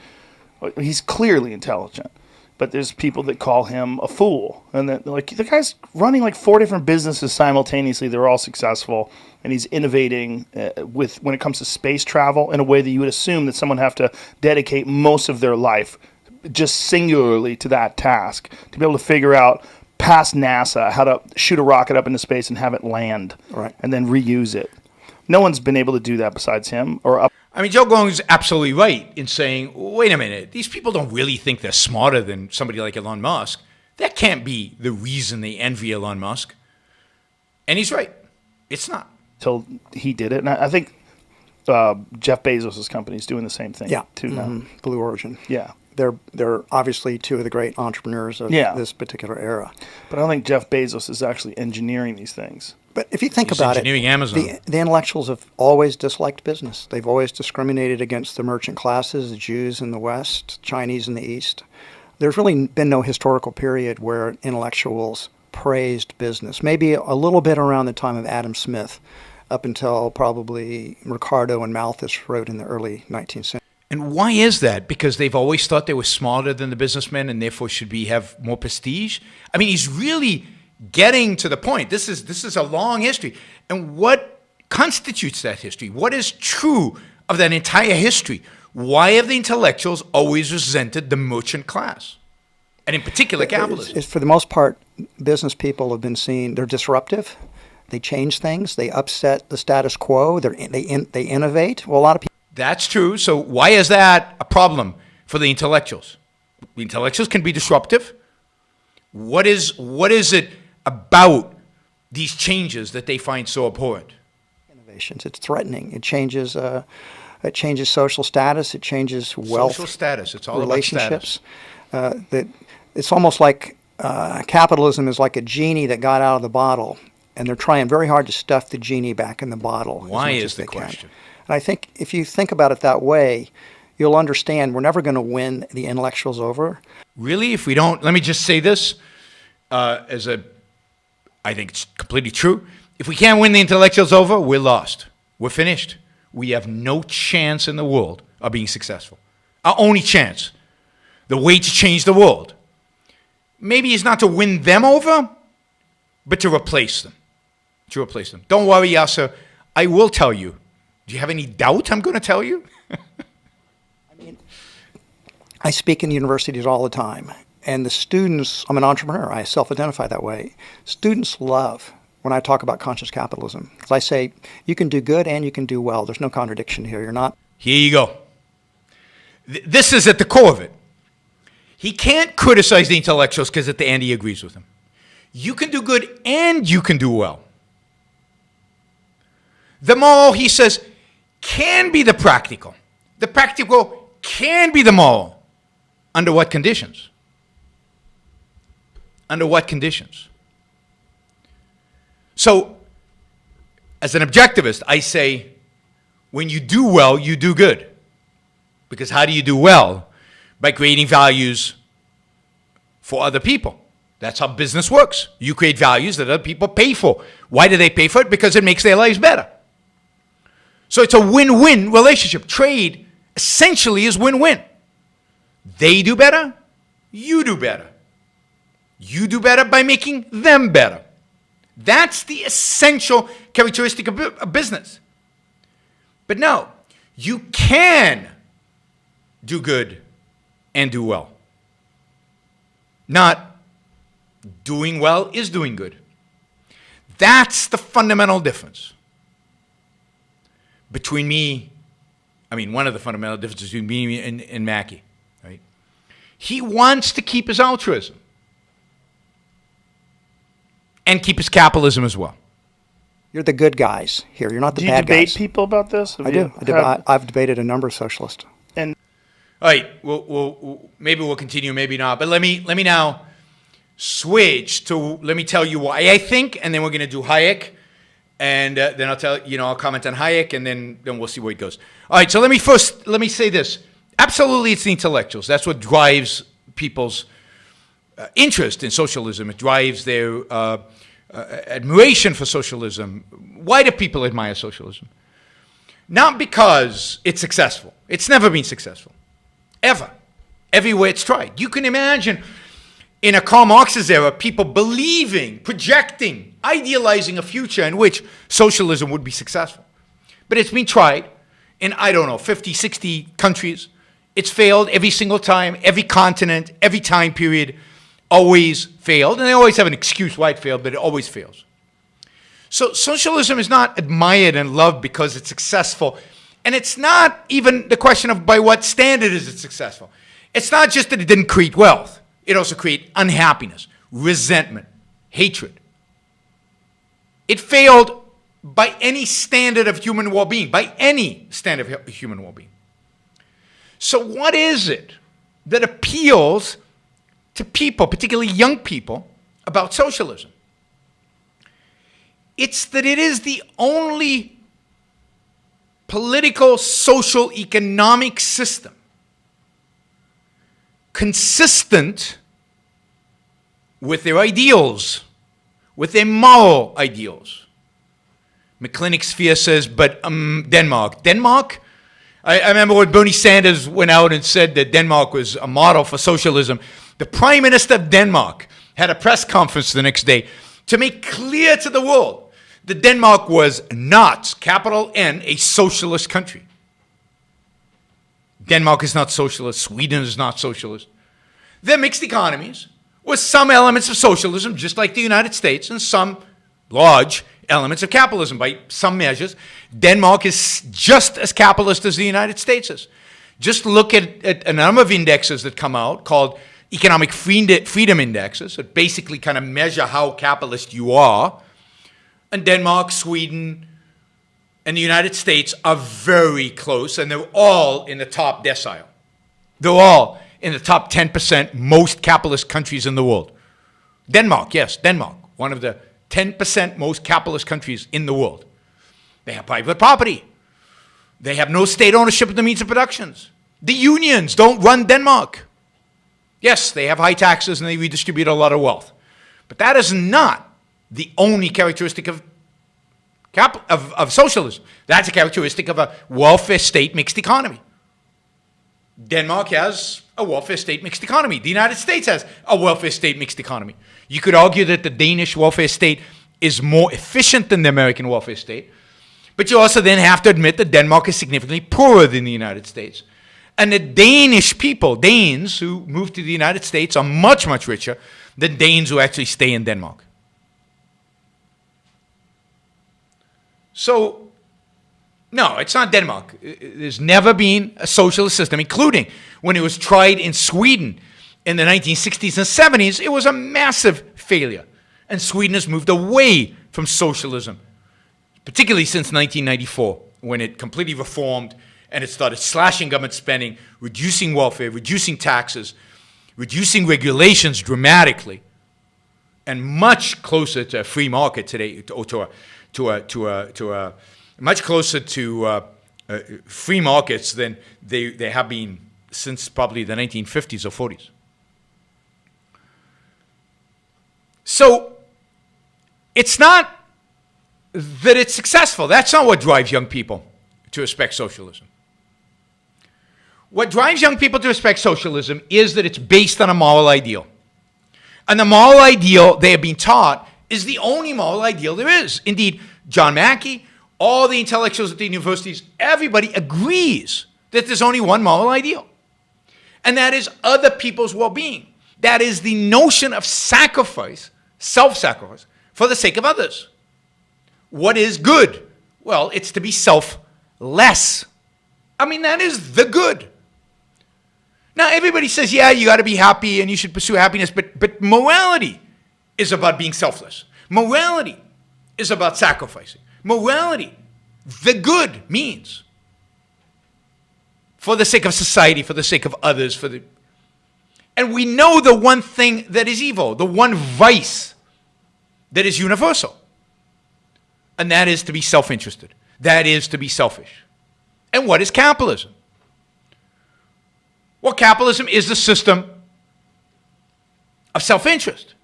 He's clearly intelligent, but there's people that call him a fool, and that like the guy's running like 4 different businesses simultaneously. They're all successful, and he's innovating when it comes to space travel in a way that you would assume that someone have to dedicate most of their life just singularly to that task, to be able to figure out past NASA how to shoot a rocket up into space and have it land, and then reuse it. No one's been able to do that besides him. I mean, Joe Rogan's absolutely right in saying, wait a minute, these people don't really think they're smarter than somebody like Elon Musk. That can't be the reason they envy Elon Musk. And he's right. It's not. Till he did it. And I think Jeff Bezos' company is doing the same thing too now. Blue Origin. Yeah. They're obviously two of the great entrepreneurs of this particular era. But I don't think Jeff Bezos is actually engineering these things. But if you think He's about engineering Amazon. the intellectuals have always disliked business. They've always discriminated against the merchant classes, the Jews in the West, Chinese in the East. There's really been no historical period where intellectuals praised business. Maybe a little bit around the time of Adam Smith, up until probably Ricardo and Malthus wrote in the early 19th century. And why is that? Because they've always thought they were smarter than the businessmen and therefore should have more prestige? I mean, he's really getting to the point. This is a long history. And what constitutes that history? What is true of that entire history? Why have the intellectuals always resented the merchant class? And in particular, capitalism. For the most part, business people have been seen, they're disruptive. They change things. They upset the status quo. They innovate. Well, a lot of people. That's true. So why is that a problem for the intellectuals? The intellectuals can be disruptive. What is it about these changes that they find so abhorrent? Innovations. It's threatening. It changes social status. It changes wealth. Social status. It's all relationships. About status. It's almost like capitalism is like a genie that got out of the bottle, and they're trying very hard to stuff the genie back in the bottle. Why is the question? And I think if you think about it that way, you'll understand we're never going to win the intellectuals over. Really? If we don't, let me just say this I think it's completely true. If we can't win the intellectuals over, we're lost. We're finished. We have no chance in the world of being successful. Our only chance, the way to change the world, maybe is not to win them over, but to replace them. Don't worry, Yasser. I will tell you. Do you have any doubt I'm going to tell you? I speak in universities all the time, and the students, I'm an entrepreneur, I self-identify that way. Students love when I talk about conscious capitalism. Because I say, you can do good and you can do well. There's no contradiction here. You're not. Here you go. This is at the core of it. He can't criticize the intellectuals because at the end he agrees with them. You can do good and you can do well. The moral, he says, can be the practical. The practical can be the moral. Under what conditions? Under what conditions? So, as an objectivist, I say, when you do well, you do good. Because how do you do well? By creating values for other people. That's how business works. You create values that other people pay for. Why do they pay for it? Because it makes their lives better. So it's a win-win relationship. Trade essentially is win-win. They do better, you do better. You do better by making them better. That's the essential characteristic of business. But no, you can do good and do well. Not doing well is doing good. That's the fundamental difference between me, one of the fundamental differences between me and Mackey, right? He wants to keep his altruism and keep his capitalism as well. You're the good guys here. You're not the bad guys. Do you debate people about this? I do. I've debated a number of socialists. And all right, maybe we'll continue, maybe not. But let me now switch to, let me tell you why I think, and then we're going to do Hayek. And then I'll comment on Hayek, and then we'll see where it goes. All right, so let me say this. Absolutely, it's the intellectuals. That's what drives people's interest in socialism. It drives their admiration for socialism. Why do people admire socialism? Not because it's successful. It's never been successful. Ever. Everywhere it's tried. You can imagine in a Karl Marx's era, people believing, projecting, idealizing a future in which socialism would be successful. But it's been tried in, 50, 60 countries. It's failed every single time, every continent, every time period, always failed. And they always have an excuse why it failed, but it always fails. So socialism is not admired and loved because it's successful And it's not even the question of by what standard is it successful. It's not just that it didn't create wealth. It also created unhappiness, resentment, hatred. It failed by any standard of human well-being, by any standard of human well-being. So what is it that appeals to people, particularly young people, about socialism? It's that it is the only political, social, economic system consistent with their ideals, with their moral ideals. McClintock Sphere says, but Denmark. Denmark? I remember when Bernie Sanders went out and said that Denmark was a model for socialism. The Prime Minister of Denmark had a press conference the next day to make clear to the world that Denmark was not, capital N, a socialist country. Denmark is not socialist. Sweden is not socialist. They're mixed economies with some elements of socialism, just like the United States, and some large elements of capitalism by some measures. Denmark is just as capitalist as the United States is. Just look at a number of indexes that come out called economic freedom indexes that basically kind of measure how capitalist you are. And Denmark, Sweden, and the United States are very close, and they're all in the top decile. They're all in the top 10% most capitalist countries in the world. Denmark, yes, Denmark, one of the 10% most capitalist countries in the world. They have private property. They have no state ownership of the means of productions. The unions don't run Denmark. Yes, they have high taxes and they redistribute a lot of wealth. But that is not the only characteristic of socialism. That's a characteristic of a welfare state mixed economy. Denmark has a welfare state mixed economy. The United States has a welfare state mixed economy. You could argue that the Danish welfare state is more efficient than the American welfare state. But you also then have to admit that Denmark is significantly poorer than the United States. And the Danish people, Danes who move to the United States, are much, much richer than Danes who actually stay in Denmark. So, no, it's not Denmark. There's never been a socialist system, including when it was tried in Sweden in the 1960s and 70s. It was a massive failure. And Sweden has moved away from socialism, particularly since 1994, when it completely reformed and it started slashing government spending, reducing welfare, reducing taxes, reducing regulations dramatically, and much closer to a free market today, much closer to free markets than they have been since probably the 1950s or 40s. So it's not that it's successful. That's not what drives young people to respect socialism. What drives young people to respect socialism is that it's based on a moral ideal. And the moral ideal they have been taught is the only moral ideal there is. Indeed, John Mackey, all the intellectuals at the universities, everybody agrees that there's only one moral ideal. And that is other people's well-being. That is the notion of sacrifice, self-sacrifice, for the sake of others. What is good? Well, it's to be selfless. I mean, that is the good. Now, everybody says, yeah, you got to be happy and you should pursue happiness, but morality is about being selfless. Morality is about sacrificing. Morality, the good, means for the sake of society, for the sake of others, and we know the one thing that is evil, the one vice that is universal, and that is to be self-interested. That is to be selfish. And what is capitalism? Well, capitalism is the system of self-interest.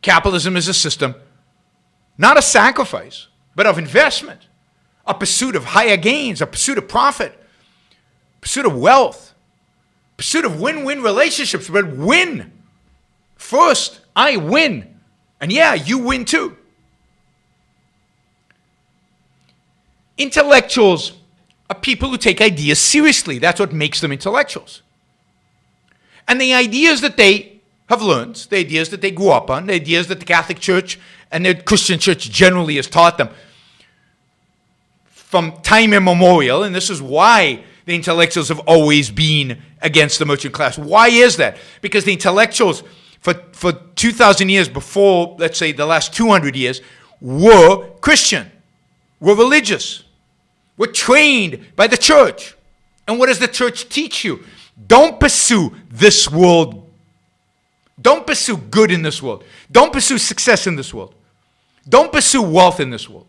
Capitalism is a system, not of sacrifice, but of investment, a pursuit of higher gains, a pursuit of profit, pursuit of wealth, pursuit of win-win relationships, but win. First, I win. And yeah, you win too. Intellectuals are people who take ideas seriously. That's what makes them intellectuals. And the ideas that they have learned, the ideas that they grew up on, the ideas that the Catholic Church and the Christian Church generally has taught them, from time immemorial, and this is why the intellectuals have always been against the merchant class. Why is that? Because the intellectuals for 2,000 years before, let's say, the last 200 years, were Christian, were religious, were trained by the church. And what does the church teach you? Don't pursue this world. Don't pursue good in this world. Don't pursue success in this world. Don't pursue wealth in this world.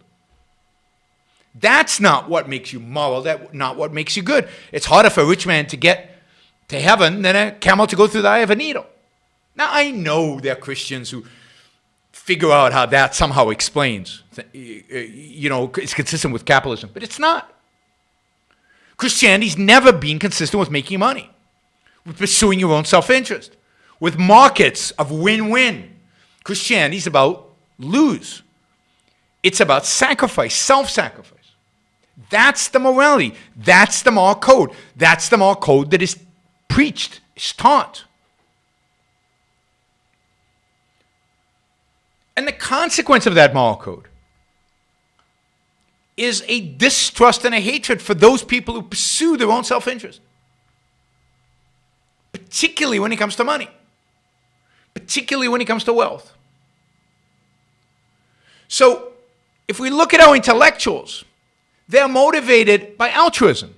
That's not what makes you moral. That's not what makes you good. It's harder for a rich man to get to heaven than a camel to go through the eye of a needle. Now, I know there are Christians who figure out how that somehow explains, it's consistent with capitalism, but it's not. Christianity's never been consistent with making money, with pursuing your own self-interest, with markets of win-win. Christianity's about lose. It's about sacrifice, self-sacrifice. That's the morality. That's the moral code. That's the moral code that is preached, is taught. And the consequence of that moral code is a distrust and a hatred for those people who pursue their own self-interest, particularly when it comes to money, particularly when it comes to wealth. So, if we look at our intellectuals, they're motivated by altruism.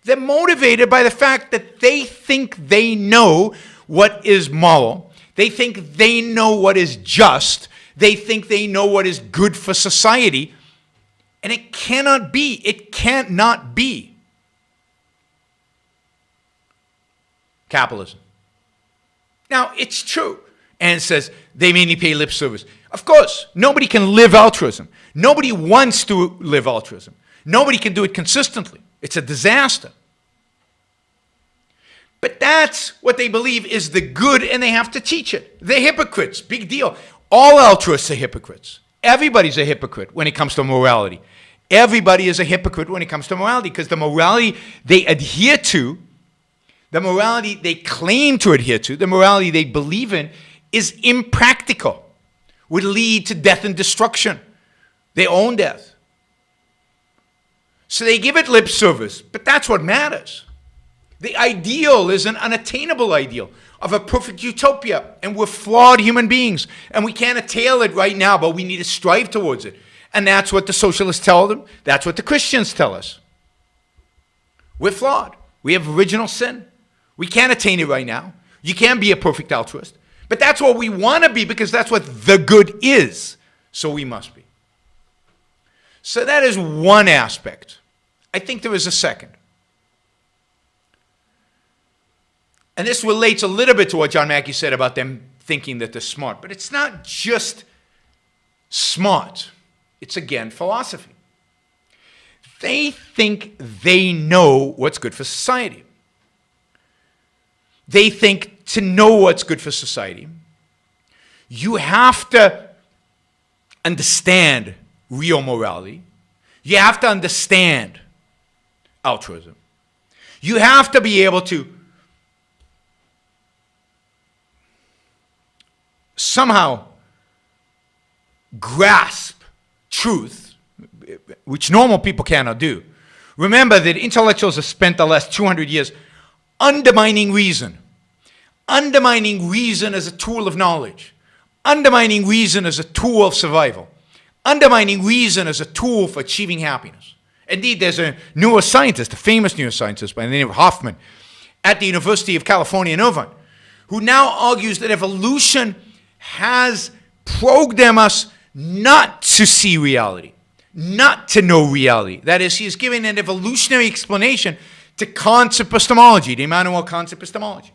They're motivated by the fact that they think they know what is moral. They think they know what is just. They think they know what is good for society. And it cannot be. It can't not be capitalism. Now, it's true. And it says they mainly pay lip service. Of course, nobody can live altruism. Nobody wants to live altruism. Nobody can do it consistently. It's a disaster. But that's what they believe is the good, and they have to teach it. They're hypocrites. Big deal. All altruists are hypocrites. Everybody's a hypocrite when it comes to morality. Everybody is a hypocrite when it comes to morality, because the morality they adhere to, the morality they claim to adhere to, the morality they believe in, is impractical, would lead to death and destruction, their own death. So they give it lip service, but that's what matters. The ideal is an unattainable ideal of a perfect utopia, and we're flawed human beings, and we can't attain it right now, but we need to strive towards it. And that's what the socialists tell them. That's what the Christians tell us. We're flawed. We have original sin. We can't attain it right now. You can't be a perfect altruist. But that's what we want to be, because that's what the good is. So we must be. So that is one aspect. I think there is a second. And this relates a little bit to what John Mackey said about them thinking that they're smart. But it's not just smart. It's, again, philosophy. They think they know what's good for society. They think to know what's good for society, you have to understand real morality. You have to understand altruism. You have to be able to somehow grasp truth, which normal people cannot do. Remember that intellectuals have spent the last 200 years undermining reason as a tool of knowledge, undermining reason as a tool of survival, undermining reason as a tool for achieving happiness. Indeed, there's a neuroscientist, a famous neuroscientist by the name of Hoffman, at the University of California in Irvine, who now argues that evolution has programmed us not to see reality, not to know reality. That is, he is giving an evolutionary explanation to Kant's epistemology, the Immanuel Kant's epistemology.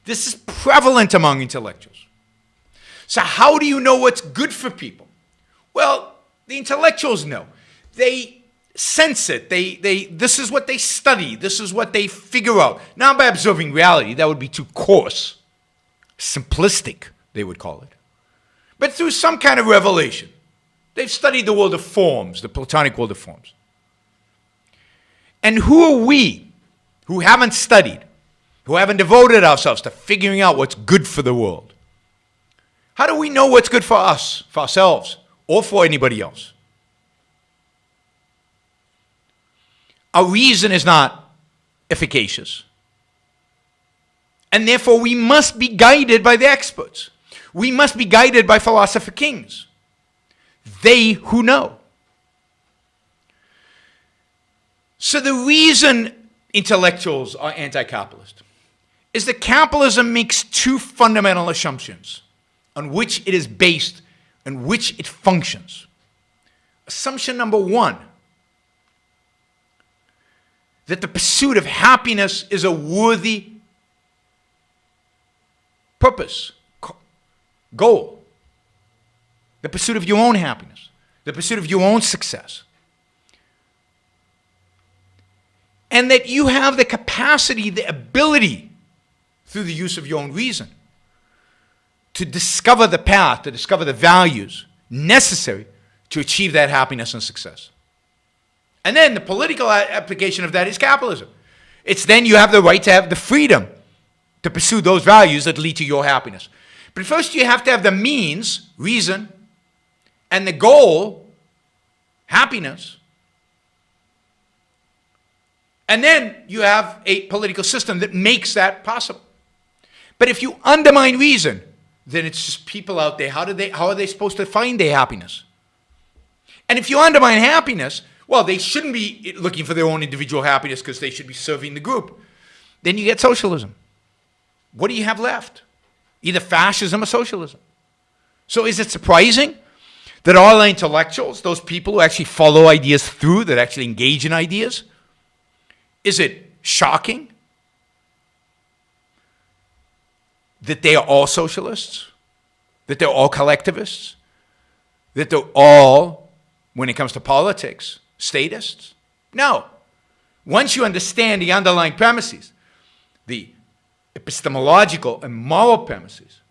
This is prevalent among intellectuals. So how do you know what's good for people? Well, the intellectuals know. They sense it. This is what they study. This is what they figure out. Not by observing reality. That would be too coarse. Simplistic, they would call it. But through some kind of revelation. They've studied the world of forms, the Platonic world of forms. And who are we who haven't studied, who haven't devoted ourselves to figuring out what's good for the world? How do we know what's good for us, for ourselves, or for anybody else? Our reason is not efficacious. And therefore, we must be guided by the experts. We must be guided by philosopher kings. They who know. So the reason intellectuals are anti-capitalist is that capitalism makes two fundamental assumptions on which it is based and which it functions. Assumption number one, that the pursuit of happiness is a worthy purpose, goal. The pursuit of your own happiness, the pursuit of your own success. And that you have the capacity, the ability, through the use of your own reason, to discover the path, to discover the values necessary to achieve that happiness and success. And then the political application of that is capitalism. It's then you have the right to have the freedom to pursue those values that lead to your happiness. But first you have to have the means, reason, and the goal, happiness. And then you have a political system that makes that possible. But if you undermine reason, then it's just people out there. How are they supposed to find their happiness? And if you undermine happiness, well, they shouldn't be looking for their own individual happiness because they should be serving the group. Then you get socialism. What do you have left? Either fascism or socialism. So is it surprising that all our intellectuals, those people who actually follow ideas through, that actually engage in ideas, is it shocking that they are all socialists? That they're all collectivists? That they're all, when it comes to politics, statists? No. Once you understand the underlying premises, the epistemological and moral premises,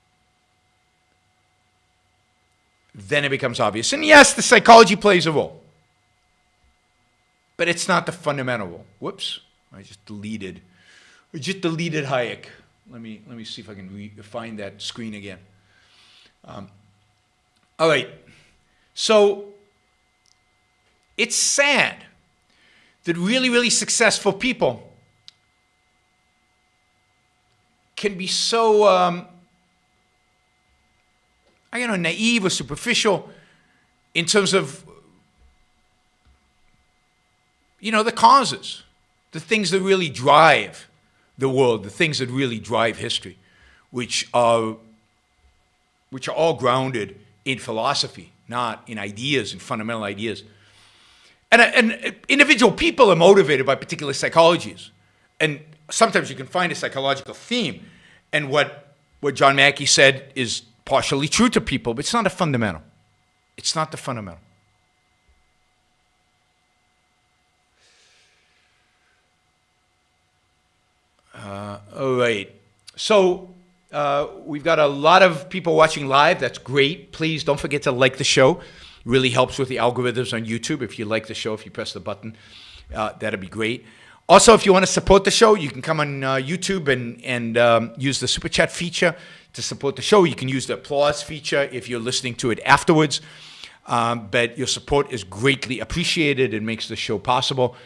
then it becomes obvious. And yes, the psychology plays a role. But it's not the fundamental role. Whoops. I just deleted Hayek. Let me see if I can find that screen again. All right. So it's sad that really, really successful people can be so, naive or superficial in terms of, the causes, the things that really drive the world, the things that really drive history, which are all grounded in philosophy, not in ideas, in fundamental ideas. And individual people are motivated by particular psychologies. And sometimes you can find a psychological theme. And what John Mackey said is partially true to people, but it's not a fundamental. It's not the fundamental. All right. So we've got a lot of people watching live. That's great. Please don't forget to like the show. It really helps with the algorithms on YouTube. If you like the show, if you press the button, that'd be great. Also, if you want to support the show, you can come on YouTube and use the Super Chat feature to support the show. You can use the applause feature if you're listening to it afterwards. But your support is greatly appreciated. It makes the show possible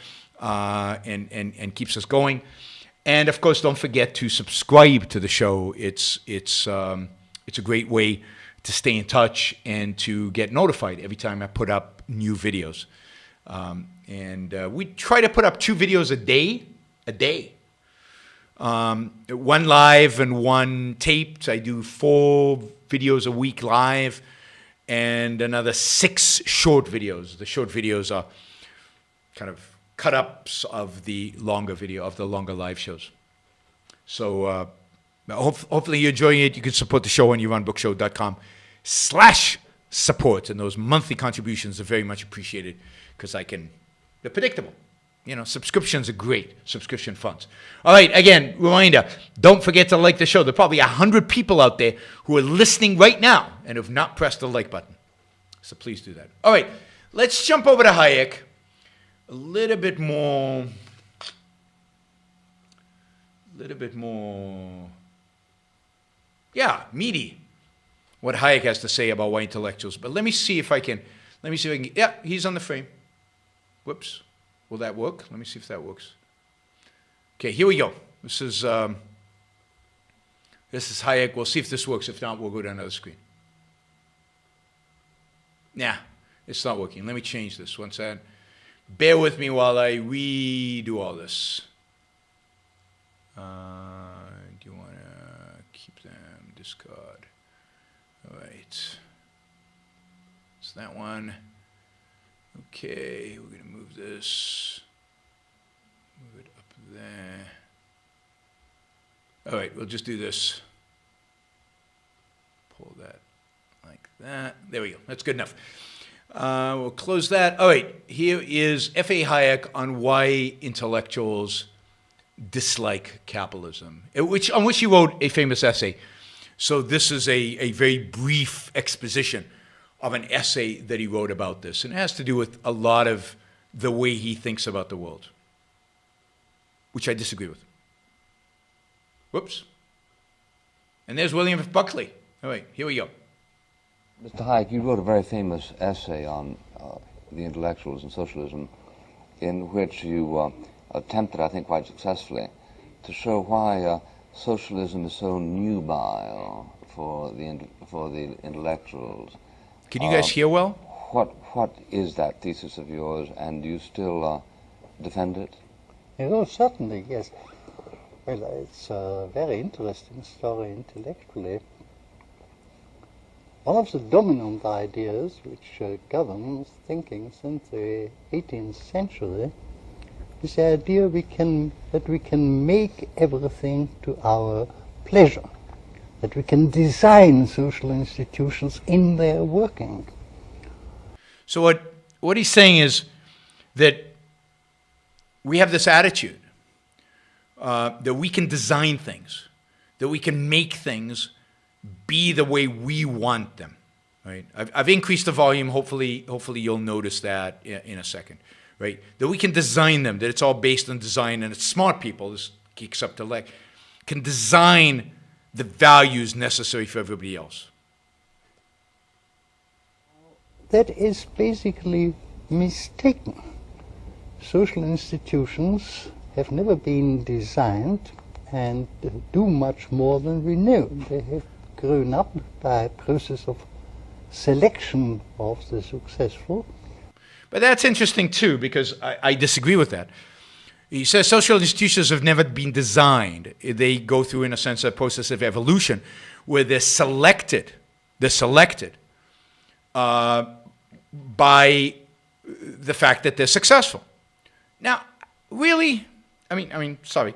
and keeps us going. And of course, don't forget to subscribe to the show. It's a great way to stay in touch and to get notified every time I put up new videos. We try to put up 2 videos a day. One live and one taped. I do 4 videos a week live and another 6 short videos. The short videos are kind of cut-ups of the longer live shows. So hopefully you're enjoying it. You can support the show on uranbrookshow.com/support. And those monthly contributions are very much appreciated because they're predictable. Subscriptions are great, subscription funds. All right, again, reminder, don't forget to like the show. There are probably 100 people out there who are listening right now and have not pressed the like button. So please do that. All right, let's jump over to Hayek. A little bit more, meaty, what Hayek has to say about white intellectuals. But let me see if I can, yeah, he's on the frame. Whoops. Will that work? Let me see if that works. Okay, here we go. This is Hayek. We'll see if this works. If not, we'll go to another screen. Nah, it's not working. Let me change this one second. Bear with me while I redo all this. Do you want to keep them? Discard. All right. It's that one. Okay, we're going to move this. Move it up there. All right, we'll just do this. Pull that like that. There we go. That's good enough. We'll close that. All right, here is F.A. Hayek on why intellectuals dislike capitalism, on which he wrote a famous essay. So this is a very brief exposition of an essay that he wrote about this. And it has to do with a lot of the way he thinks about the world, which I disagree with. Whoops. And there's William F. Buckley. All right, here we go. Mr. Hayek, you wrote a very famous essay on the Intellectuals and Socialism, in which you attempted, I think quite successfully, to show why socialism is so nubile for the intellectuals. Can you guys hear well? What is that thesis of yours, and do you still defend it? Oh, certainly, yes. Well, it's a very interesting story intellectually. One of the dominant ideas which governs thinking since the 18th century is the idea that we can make everything to our pleasure, that we can design social institutions in their working. So what he's saying is that we have this attitude that we can design things, that we can make things be the way we want them. Right? I've increased the volume. Hopefully you'll notice that in a second. Right? That we can design them. That it's all based on design, and it's smart people, this geeks up to leg, can design the values necessary for everybody else. That is basically mistaken. Social institutions have never been designed and do much more than we know. They have grown up by a process of selection of the successful. But that's interesting too, because I disagree with that. He says social institutions have never been designed. They go through, in a sense, a process of evolution where they're selected by the fact that they're successful. Now, really? Sorry.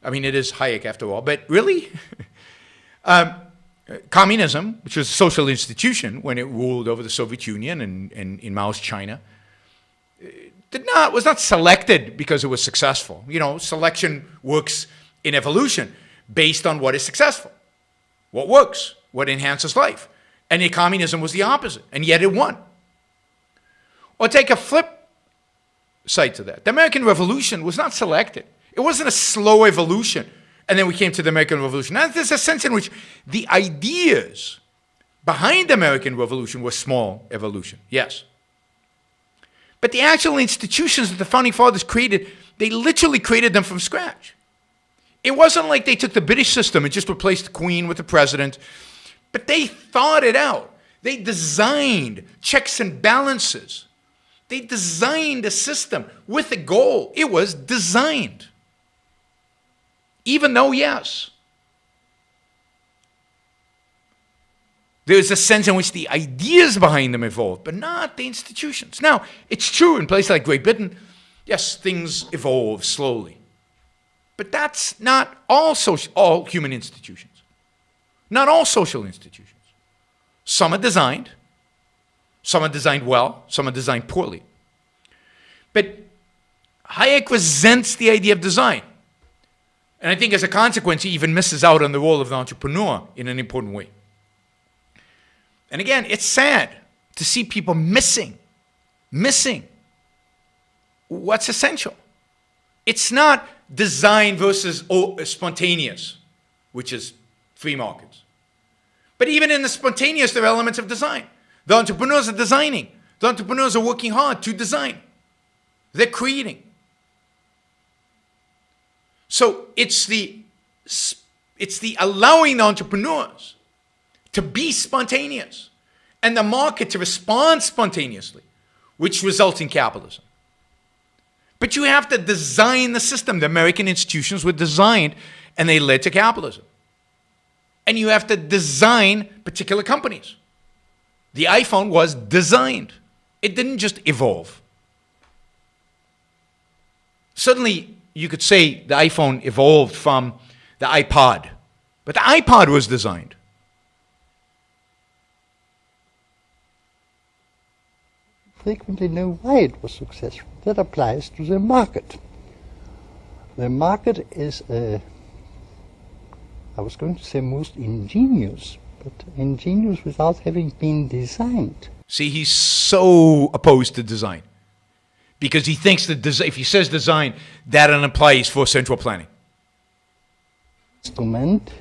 It is Hayek after all, but really? Communism, which was a social institution when it ruled over the Soviet Union and in Mao's China, was not selected because it was successful. Selection works in evolution based on what is successful, what works, what enhances life. And communism was the opposite, and yet it won. Or take a flip side to that. The American Revolution was not selected. It wasn't a slow evolution, and then we came to the American Revolution. Now, there's a sense in which the ideas behind the American Revolution were small evolution, yes. But the actual institutions that the Founding Fathers created, they literally created them from scratch. It wasn't like they took the British system and just replaced the Queen with the President, but they thought it out. They designed checks and balances. They designed a system with a goal. It was designed. Even though, yes, there's a sense in which the ideas behind them evolved, but not the institutions. Now, it's true in places like Great Britain, yes, things evolve slowly. But that's not all human institutions. Not all social institutions. Some are designed well, some are designed poorly. But Hayek resents the idea of design. And I think as a consequence, he even misses out on the role of the entrepreneur in an important way. And again, it's sad to see people missing what's essential. It's not design versus spontaneous, which is free markets. But even in the spontaneous, there are elements of design. The entrepreneurs are designing. The entrepreneurs are working hard to design. They're creating. So it's the allowing the entrepreneurs to be spontaneous and the market to respond spontaneously, which results in capitalism. But you have to design the system. The American institutions were designed and they led to capitalism. And you have to design particular companies. The iPhone was designed. It didn't just evolve. Suddenly, you could say the iPhone evolved from the iPod, but the iPod was designed. Frequently know why it was successful. That applies to the market. The market is, I was going to say most ingenious, but ingenious without having been designed. See, he's so opposed to design because he thinks that if he says design, that applies for central planning. Instrument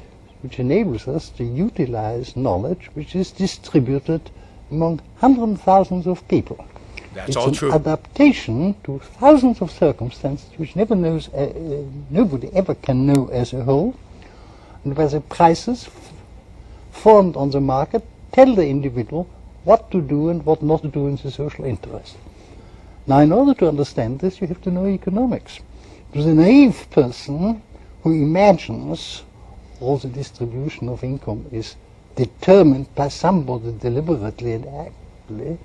which enables us to utilize knowledge which is distributed among hundreds of thousands of people. That's all true. It's an adaptation to thousands of circumstances which nobody ever can know as a whole, and where the prices formed on the market tell the individual what to do and what not to do in the social interest. Now, in order to understand this, you have to know economics. To the naive person who imagines all the distribution of income is determined by somebody deliberately and actively,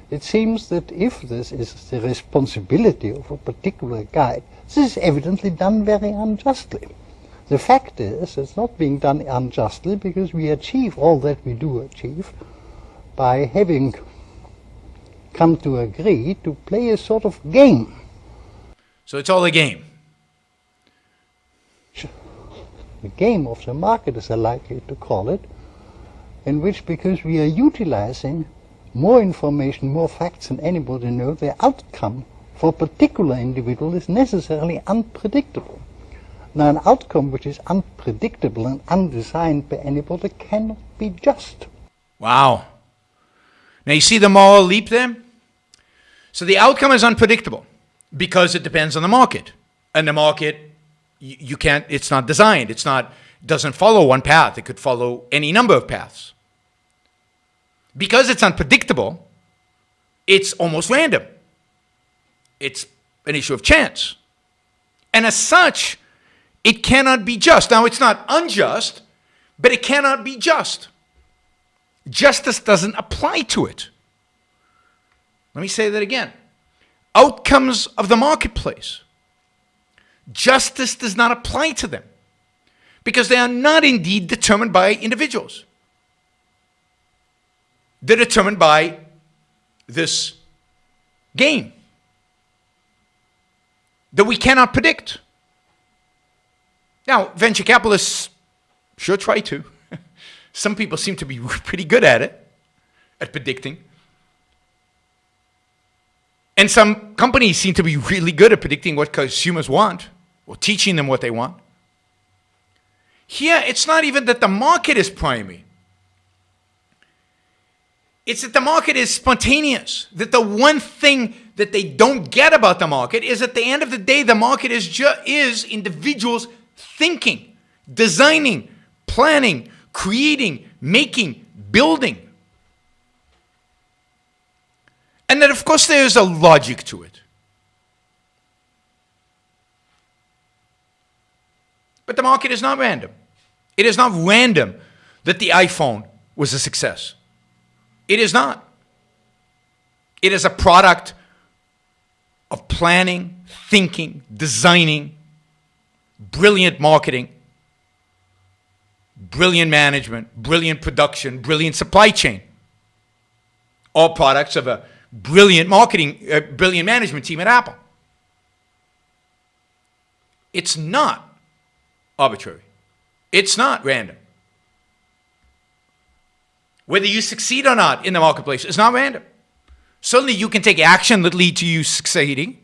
it seems that if this is the responsibility of a particular guide, this is evidently done very unjustly. The fact is, it's not being done unjustly because we achieve all that we do achieve by having come to agree to play a sort of game. So it's all a game. The game of the market, as I like to call it, in which, because we are utilizing more information, more facts than anybody knows, the outcome for a particular individual is necessarily unpredictable. Now, an outcome which is unpredictable and undesigned by anybody cannot be just. Wow. Now you see the moral leap there? So the outcome is unpredictable because it depends on the market. And the market, you can't, it's not designed. Doesn't follow one path. It could follow any number of paths. Because it's unpredictable, it's almost random. It's an issue of chance. And as such, it cannot be just. Now, it's not unjust, but it cannot be just. Justice doesn't apply to it. Let me say that again. Outcomes of the marketplace. Justice does not apply to them because they are not indeed determined by individuals. They're determined by this game that we cannot predict. Now, venture capitalists sure try to. Some people seem to be pretty good at it, at predicting. And some companies seem to be really good at predicting what consumers want or teaching them what they want. Here, it's not even that the market is primary. It's that the market is spontaneous. That the one thing that they don't get about the market is at the end of the day, the market is individuals thinking, designing, planning, creating, making, building. And that, of course, there is a logic to it. But the market is not random. It is not random that the iPhone was a success. It is not. It is a product of planning, thinking, designing, brilliant marketing, brilliant management, brilliant production, brilliant supply chain. All products of a brilliant brilliant management team at Apple. It's not arbitrary. It's not random. Whether you succeed or not in the marketplace is not random. Suddenly you can take action that leads to you succeeding,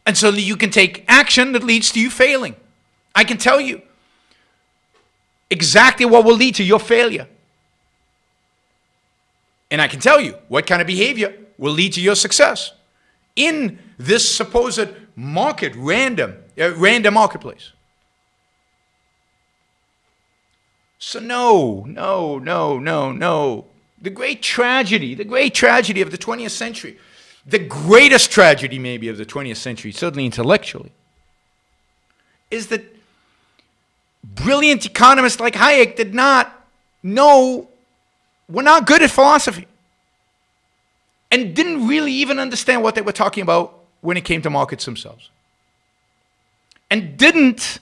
and suddenly you can take action that leads to you failing. I can tell you exactly what will lead to your failure. And I can tell you what kind of behavior will lead to your success in this supposed random marketplace. So no. The great tragedy of the 20th century, the greatest tragedy maybe of the 20th century, certainly intellectually, is that brilliant economists like Hayek were not good at philosophy and didn't really even understand what they were talking about when it came to markets themselves. And didn't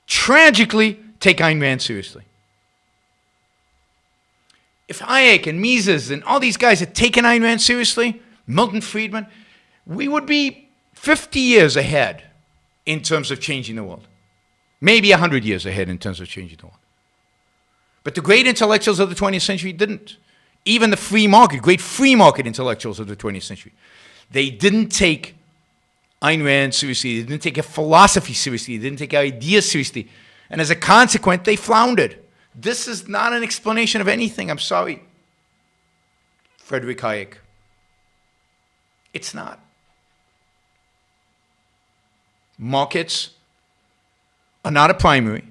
tragically take Ayn Rand seriously. If Hayek and Mises and all these guys had taken Ayn Rand seriously, Milton Friedman, we would be 50 years ahead in terms of changing the world. Maybe 100 years ahead in terms of changing the world. But the great intellectuals of the 20th century didn't. Even the great free market intellectuals of the 20th century. They didn't take Ayn Rand seriously. They didn't take a philosophy seriously. They didn't take ideas seriously. And as a consequence, they floundered. This is not an explanation of anything. I'm sorry, Friedrich Hayek. It's not. Markets are not a primary.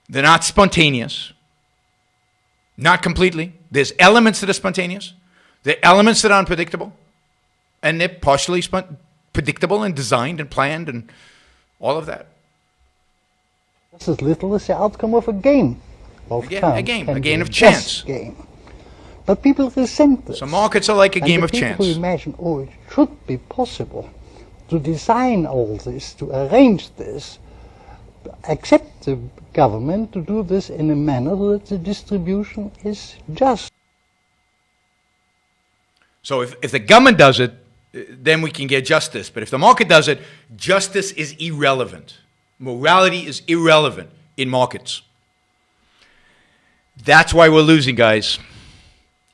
They're not spontaneous. Not completely. There's elements that are spontaneous. There are elements that are unpredictable. And they're partially predictable and designed and planned and all of that. Just as little as the outcome of a game. A game of chance. Game. But people resent this. So markets are like a game of chance. People imagine, it should be possible to design all this, to arrange this, accept the government to do this in a manner that the distribution is just. So if the government does it, then we can get justice. But if the market does it, justice is irrelevant. Morality is irrelevant in markets. That's why we're losing, guys.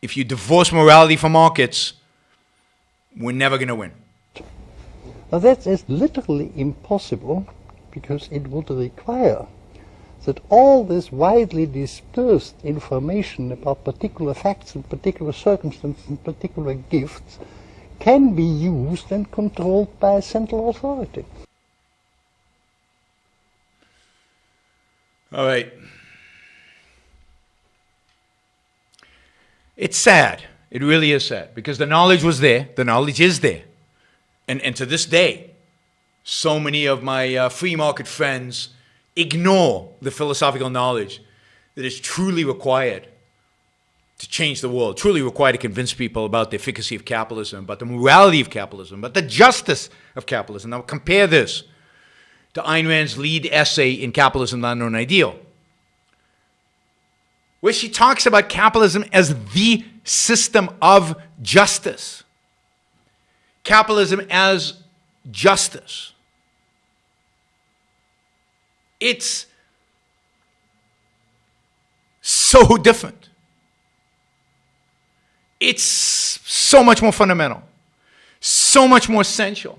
If you divorce morality from markets, we're never going to win. Now that is literally impossible because it would require that all this widely dispersed information about particular facts and particular circumstances and particular gifts can be used and controlled by a central authority. All right. It's sad. It really is sad because the knowledge was there. The knowledge is there. And to this day, so many of my free market friends ignore the philosophical knowledge that is truly required to change the world, truly required to convince people about the efficacy of capitalism, about the morality of capitalism, about the justice of capitalism. Now compare this to Ayn Rand's lead essay in Capitalism, Not Known Ideal, where she talks about capitalism as the system of justice. Capitalism as justice. It's so different. It's so much more fundamental, so much more essential,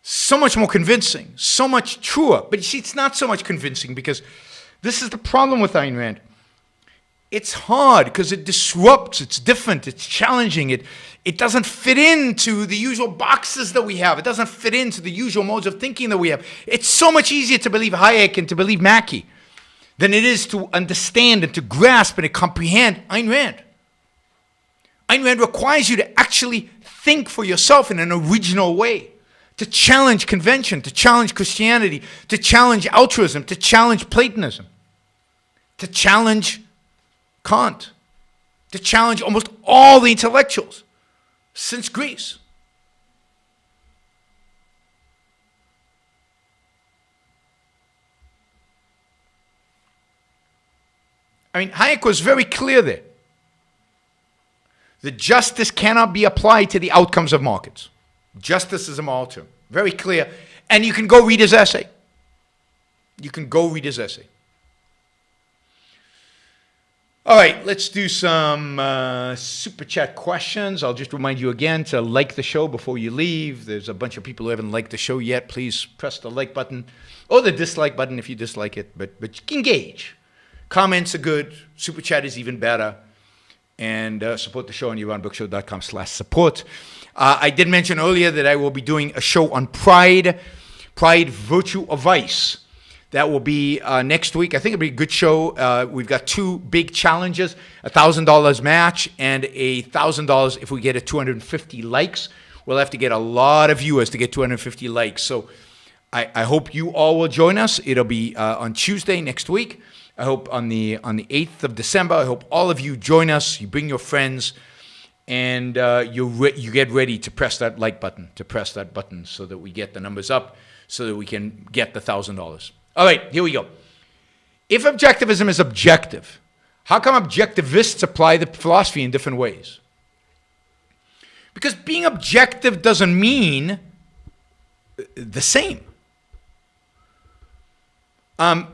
so much more convincing, so much truer. But you see, it's not so much convincing because this is the problem with Ayn Rand. It's hard because it disrupts, it's different, it's challenging, it doesn't fit into the usual boxes that we have. It doesn't fit into the usual modes of thinking that we have. It's so much easier to believe Hayek and to believe Mackey than it is to understand and to grasp and to comprehend Ayn Rand. Ayn Rand requires you to actually think for yourself in an original way, to challenge convention, to challenge Christianity, to challenge altruism, to challenge Platonism, to challenge Kant, to challenge almost all the intellectuals since Greece. I mean, Hayek was very clear there. The justice cannot be applied to the outcomes of markets. Justice is a moral term. Very clear. And you can go read his essay. You can go read his essay. All right, let's do some super chat questions. I'll just remind you again to like the show before you leave. There's a bunch of people who haven't liked the show yet. Please press the like button or the dislike button if you dislike it, but engage. Comments are good. Super chat is even better. And support the show on YaronBrookShow.com/support. I did mention earlier that I will be doing a show on Pride, Virtue or Vice. That will be next week. I think it'll be a good show. We've got two big challenges, $1,000 match and $1,000 if we get a 250 likes. We'll have to get a lot of viewers to get 250 likes. So I hope you all will join us. It'll be on Tuesday next week. I hope on the 8th of December. I hope all of you join us. You bring your friends, and you get ready to press that like button, so that we get the numbers up, so that we can get the $1,000. All right, here we go. If objectivism is objective, how come objectivists apply the philosophy in different ways? Because being objective doesn't mean the same. For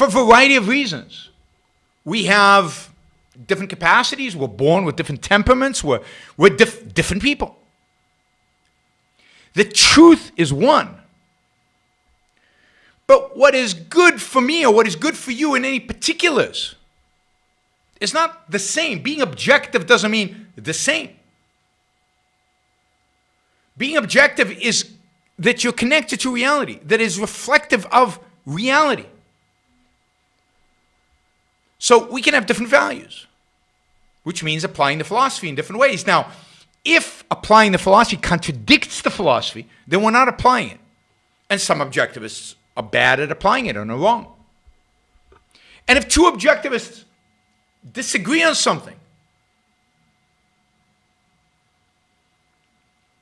a variety of reasons. We have different capacities. We're born with different temperaments. We're different people. The truth is one. But what is good for me or what is good for you in any particulars is not the same. Being objective doesn't mean the same. Being objective is that you're connected to reality, that is reflective of reality. So we can have different values, which means applying the philosophy in different ways. Now, if applying the philosophy contradicts the philosophy, then we're not applying it. And some objectivists are bad at applying it and are wrong. And if two objectivists disagree on something,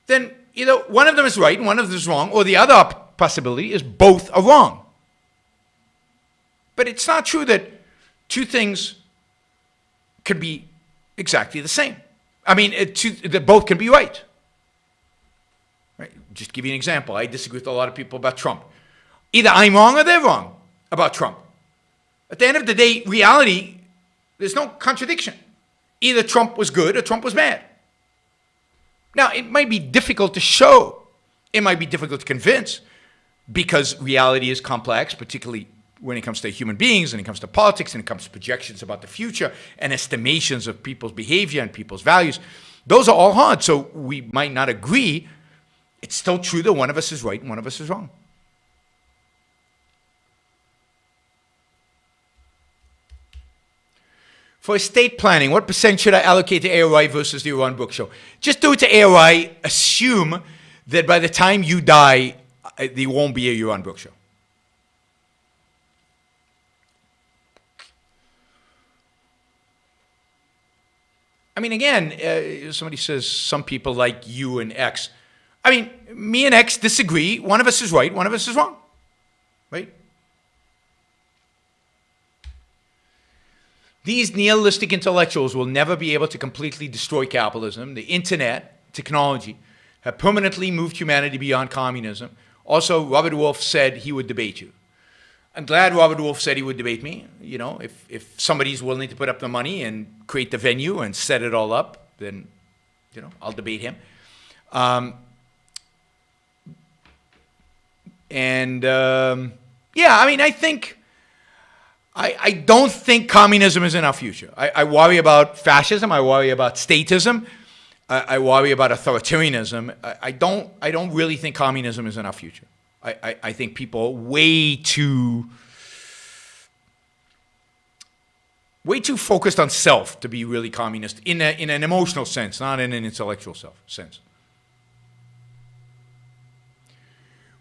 then either one of them is right and one of them is wrong, or the other possibility is both are wrong. But it's not true that two things could be exactly the same. I mean, that both can be right. Right. Just to give you an example, I disagree with a lot of people about Trump. Either I'm wrong or they're wrong about Trump. At the end of the day, reality, there's no contradiction. Either Trump was good or Trump was bad. Now, it might be difficult to show. It might be difficult to convince because reality is complex, particularly when it comes to human beings and it comes to politics and it comes to projections about the future and estimations of people's behavior and people's values. Those are all hard, so we might not agree. It's still true that one of us is right and one of us is wrong. For estate planning, what percent should I allocate to AOI versus the Yaron Brook Show? Just do it to AOI. Assume that by the time you die, there won't be a Yaron Brook Show. I mean, again, somebody says some people like you and X. I mean, me and X disagree. One of us is right, one of us is wrong. Right? These nihilistic intellectuals will never be able to completely destroy capitalism. The internet, technology, have permanently moved humanity beyond communism. Also, Robert Wolf said he would debate you. I'm glad Robert Wolf said he would debate me. You know, if somebody's willing to put up the money and create the venue and set it all up, then, you know, I'll debate him. Yeah, I mean, I don't think communism is in our future. I worry about fascism. I worry about statism. I worry about authoritarianism. I don't really think communism is in our future. I think people are way too focused on self to be really communist in an emotional sense, not in an intellectual sense.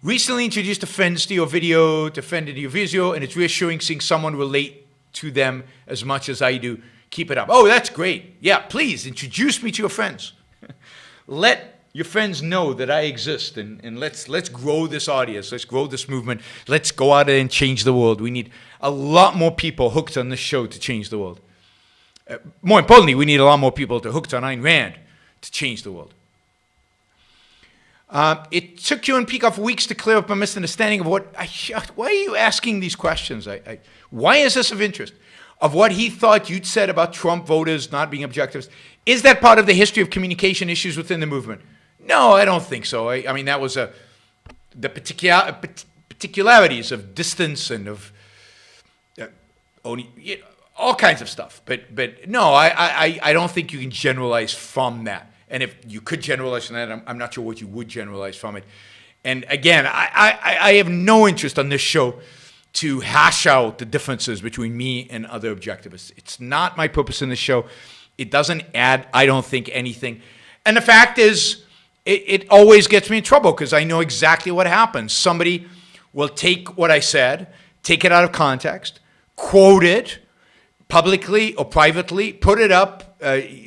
Recently introduced offense to your video, defended your visual, and it's reassuring seeing someone relate to them as much as I do. Keep it up. Oh, that's great. Yeah, please introduce me to your friends. Let your friends know that I exist, and let's grow this audience. Let's grow this movement. Let's go out there and change the world. We need a lot more people hooked on this show to change the world. More importantly, we need a lot more people hooked on Ayn Rand to change the world. It took you and Peikoff weeks to clear up a misunderstanding of why are you asking these questions? Why is this of interest? Of what he thought you'd said about Trump voters not being objectives. Is that part of the history of communication issues within the movement? No, I don't think so. I mean, that was the particularities of distance and of all kinds of stuff. But no, I don't think you can generalize from that. And if you could generalize from that, I'm not sure what you would generalize from it. And again, I have no interest on this show to hash out the differences between me and other objectivists. It's not my purpose in the show. It doesn't add, I don't think, anything. And the fact is, it always gets me in trouble because I know exactly what happens. Somebody will take what I said, take it out of context, quote it publicly or privately, put it up,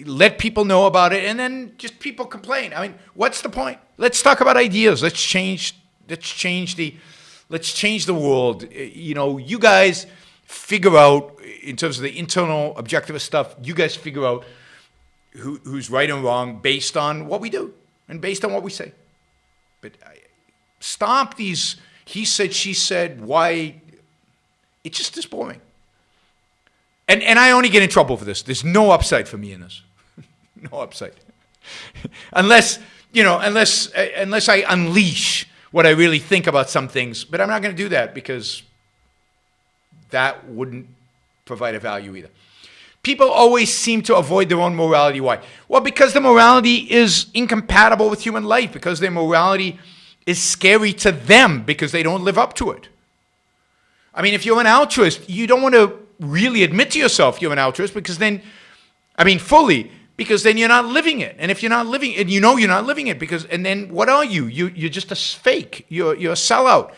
let people know about it, and then just people complain. I mean, what's the point? Let's talk about ideas. Let's change the world. You know, you guys figure out, in terms of the internal objectivist stuff, you guys figure out who's right and wrong based on what we do and based on what we say. But stop these he said, she said, why. It just is boring. And I only get in trouble for this. There's no upside for me in this. No upside. unless I unleash what I really think about some things. But I'm not going to do that because that wouldn't provide a value either. People always seem to avoid their own morality. Why? Well, because the morality is incompatible with human life, because their morality is scary to them because they don't live up to it. I mean, if you're an altruist, you don't want to really admit to yourself you're an altruist because then, fully, because then you're not living it. And if you're not living it, you know you're not living it because, and then what are you? You're just a fake. You're a sellout.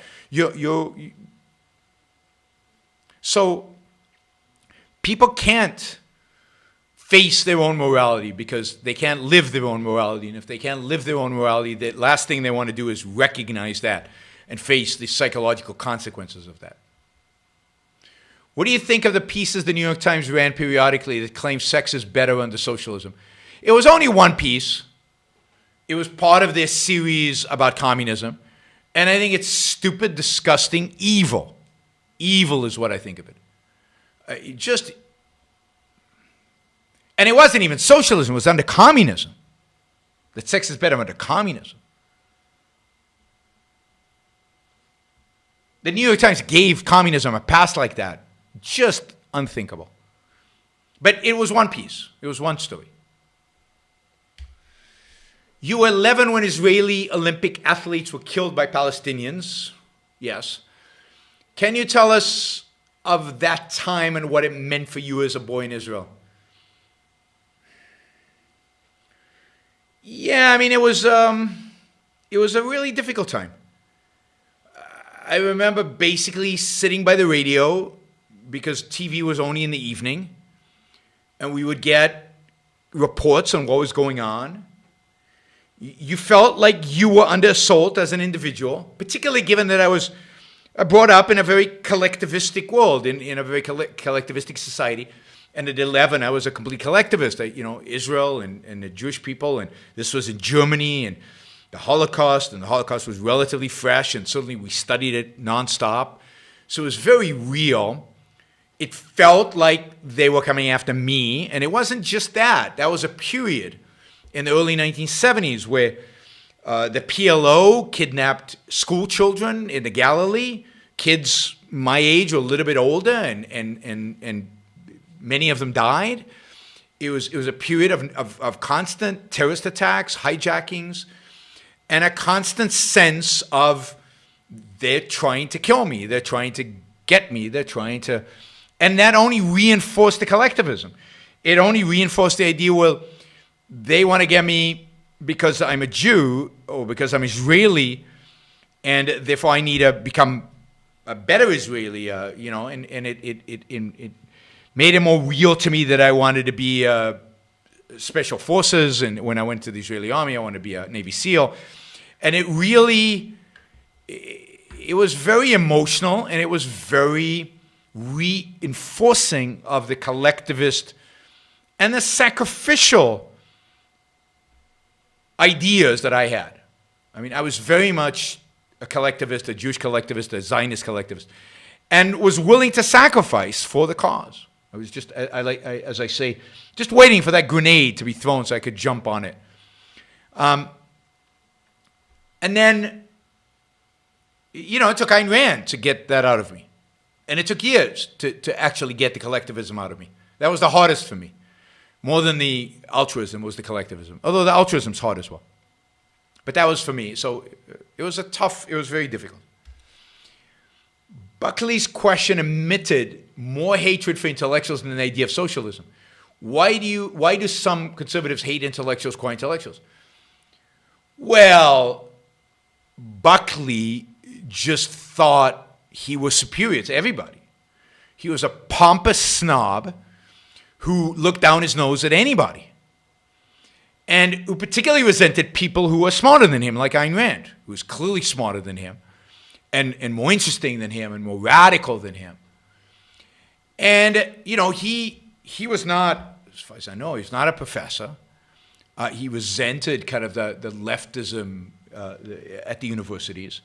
So people can't face their own morality because they can't live their own morality. And if they can't live their own morality, the last thing they want to do is recognize that and face the psychological consequences of that. What do you think of the pieces the New York Times ran periodically that claim sex is better under socialism? It was only one piece. It was part of their series about communism. And I think it's stupid, disgusting, evil. Evil is what I think of it. And it wasn't even socialism, it was under communism. That sex is better under communism. The New York Times gave communism a pass like that. Just unthinkable. But it was one piece. It was one story. You were 11 when Israeli Olympic athletes were killed by Palestinians. Yes. Can you tell us of that time and what it meant for you as a boy in Israel? Yeah, it was a really difficult time. I remember basically sitting by the radio because TV was only in the evening, and we would get reports on what was going on. You felt like you were under assault as an individual, particularly given that I was brought up in a very collectivistic world, in a very collectivistic society. And at 11, I was a complete collectivist. Israel and the Jewish people, and this was in Germany, and the Holocaust was relatively fresh, and certainly we studied it nonstop. So it was very real. It felt like they were coming after me, and it wasn't just that. That was a period in the early 1970s where the PLO kidnapped school children in the Galilee, kids my age or a little bit older, and many of them died. It was a period of constant terrorist attacks, hijackings, and a constant sense of they're trying to kill me, they're trying to get me, and that only reinforced the collectivism. It only reinforced the idea, well, they want to get me because I'm a Jew or because I'm Israeli, and therefore I need to become a better Israeli, and it made it more real to me that I wanted to be special forces, and when I went to the Israeli army, I wanted to be a Navy SEAL. And it was very emotional, and it was very reinforcing of the collectivist and the sacrificial ideas that I had. I was very much a collectivist, a Jewish collectivist, a Zionist collectivist, and was willing to sacrifice for the cause. I was just, as I say, just waiting for that grenade to be thrown so I could jump on it. And then, it took Ayn Rand to get that out of me. And it took years to actually get the collectivism out of me. That was the hardest for me. More than the altruism was the collectivism. Although the altruism's hard as well. But that was for me. So it was very difficult. Buckley's question emitted more hatred for intellectuals than the idea of socialism. Why do some conservatives hate intellectuals, core intellectuals? Well, Buckley just thought he was superior to everybody. He was a pompous snob who looked down his nose at anybody, and who particularly resented people who were smarter than him, like Ayn Rand, who was clearly smarter than him, and more interesting than him, and more radical than him. And, you know, he was not, as far as I know, he's not a professor. He resented kind of the leftism at the universities.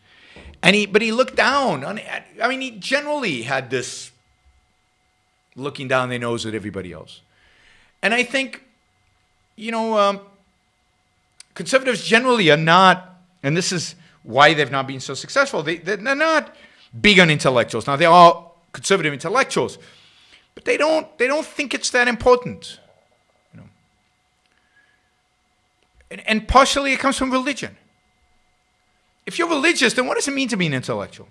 But he looked down on, he generally had this looking down their nose at everybody else. And I think, conservatives generally are not, and this is why they've not been so successful, they're not big on intellectuals. Now, they are conservative intellectuals, but they don't think it's that important. And partially it comes from religion. If you're religious, then what does it mean to be an intellectual?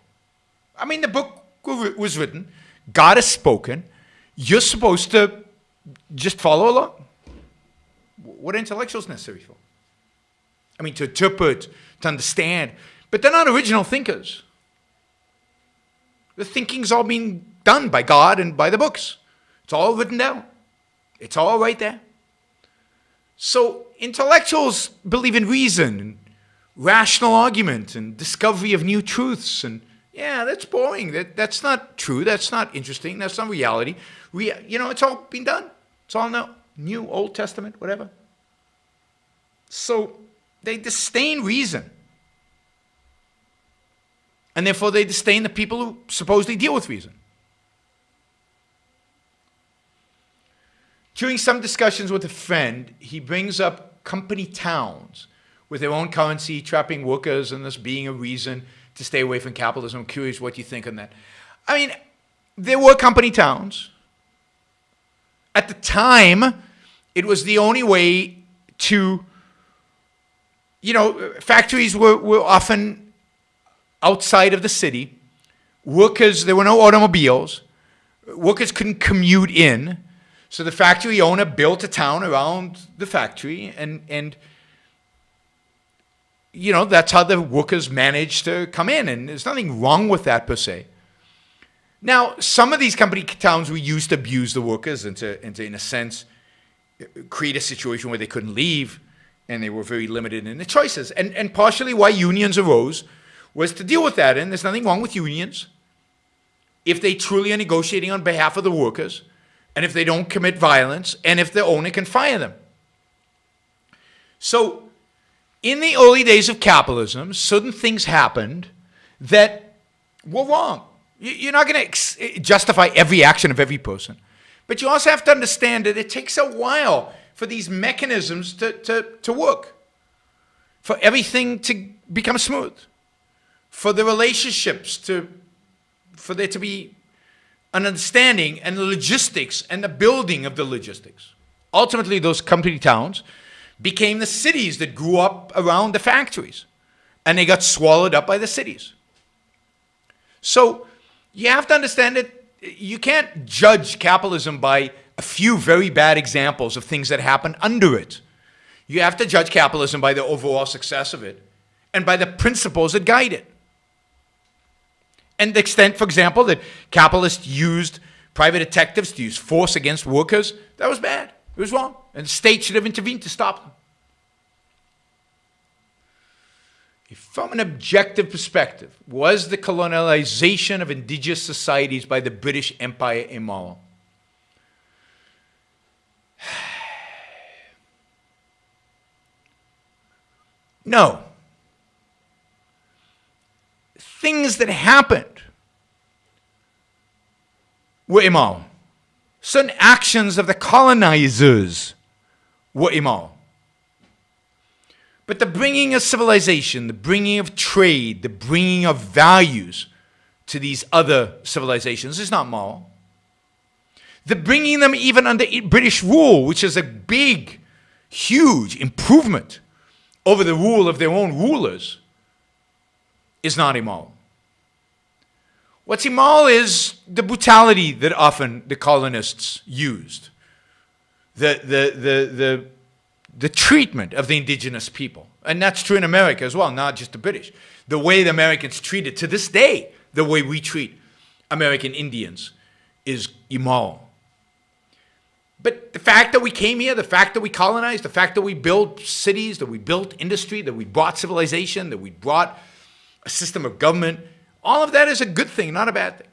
I mean, the book was written, God has spoken, you're supposed to just follow along. What are intellectuals necessary for? I mean, to interpret, to understand, but they're not original thinkers. The thinking's all being done by God and by the books. It's all written down. It's all right there. So intellectuals believe in reason and rational argument and discovery of new truths. And yeah, that's boring. That's not true. That's not interesting. That's not reality. It's all been done. It's all now New, Old Testament, whatever. So they disdain reason. And therefore they disdain the people who supposedly deal with reason. During some discussions with a friend, he brings up company towns with their own currency, trapping workers, and this being a reason to stay away from capitalism. I'm curious what you think on that. I mean, there were company towns. At the time, it was the only way to, factories were often outside of the city. Workers, there were no automobiles. Workers couldn't commute in. So the factory owner built a town around the factory, and that's how the workers managed to come in, and there's nothing wrong with that per se. Now, some of these company towns were used to abuse the workers and to, in a sense, create a situation where they couldn't leave, and they were very limited in their choices. And partially why unions arose was to deal with that, and there's nothing wrong with unions if they truly are negotiating on behalf of the workers, and if they don't commit violence, and if the owner can fire them. So, in the early days of capitalism, certain things happened that were wrong. You're not going to justify every action of every person. But you also have to understand that it takes a while for these mechanisms to work, for everything to become smooth, for the relationships for there to be an understanding and the logistics and the building of the logistics. Ultimately, those company towns became the cities that grew up around the factories, and they got swallowed up by the cities. So you have to understand that you can't judge capitalism by a few very bad examples of things that happened under it. You have to judge capitalism by the overall success of it and by the principles that guide it. And the extent, for example, that capitalists used private detectives to use force against workers, that was bad. It was wrong. And the state should have intervened to stop them. From an objective perspective, was the colonialization of indigenous societies by the British Empire immoral? No. Things that happened were immoral. Certain actions of the colonizers were immoral. But the bringing of civilization, the bringing of trade, the bringing of values to these other civilizations is not moral. The bringing them even under British rule, which is a big, huge improvement over the rule of their own rulers is not immoral. What's immoral is the brutality that often the colonists used, the treatment of the indigenous people. And that's true in America as well, not just the British. The way the Americans treated, to this day, the way we treat American Indians is immoral. But the fact that we came here, the fact that we colonized, the fact that we built cities, that we built industry, that we brought civilization, that we brought a system of government, all of that is a good thing, not a bad thing.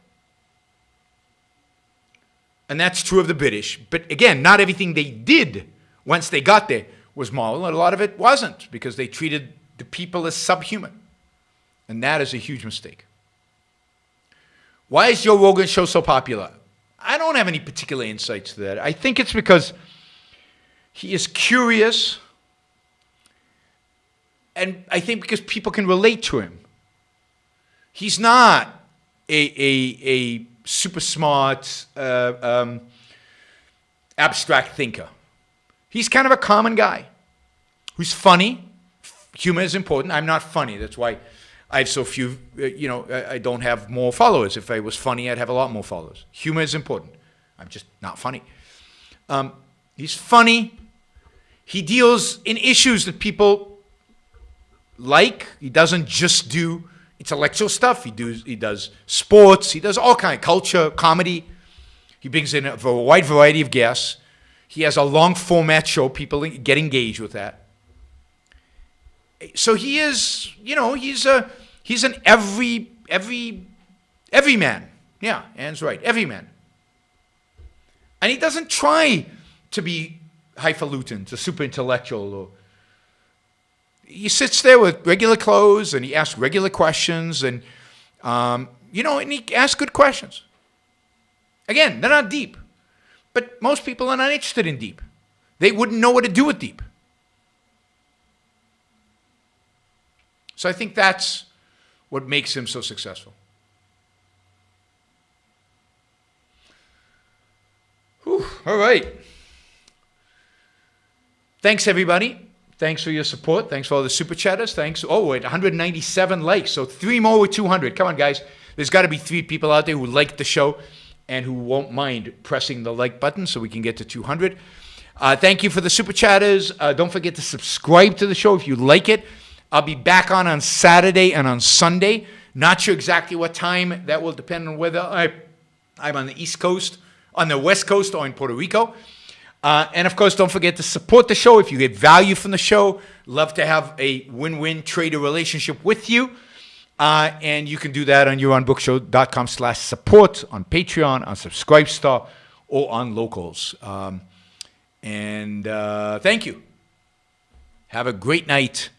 And that's true of the British. But again, not everything they did once they got there was moral. And a lot of it wasn't, because they treated the people as subhuman. And that is a huge mistake. Why is Joe Rogan's show so popular? I don't have any particular insights to that. I think it's because he is curious, and I think because people can relate to him. He's not a super smart, abstract thinker. He's kind of a common guy who's funny. Humor is important. I'm not funny. That's why I have so few, I don't have more followers. If I was funny, I'd have a lot more followers. Humor is important. I'm just not funny. He's funny. He deals in issues that people like. He doesn't just do intellectual stuff. He does sports. He does all kind of culture, comedy. He brings in a wide variety of guests. He has a long format show. People get engaged with that. So he is, he's an everyman. Yeah, Anne's right, everyman. And he doesn't try to be highfalutin, to super intellectual. Or he sits there with regular clothes and he asks regular questions, and and he asks good questions. Again, they're not deep, but most people are not interested in deep. They wouldn't know what to do with deep. So I think that's what makes him so successful. Whew, all right. Thanks, everybody. Thanks for your support. Thanks for all the super chatters. Thanks. Oh, we're at 197 likes. So 3 more with 200. Come on, guys. There's got to be 3 people out there who like the show and who won't mind pressing the like button so we can get to 200. Thank you for the super chatters. Don't forget to subscribe to the show if you like it. I'll be back on Saturday and on Sunday. Not sure exactly what time. That will depend on whether I'm on the East Coast, on the West Coast, or in Puerto Rico. And, of course, don't forget to support the show if you get value from the show. Love to have a win-win trader relationship with you. And you can do that on YourOnBookShow.com/support, on Patreon, on Subscribestar, or on Locals. Thank you. Have a great night.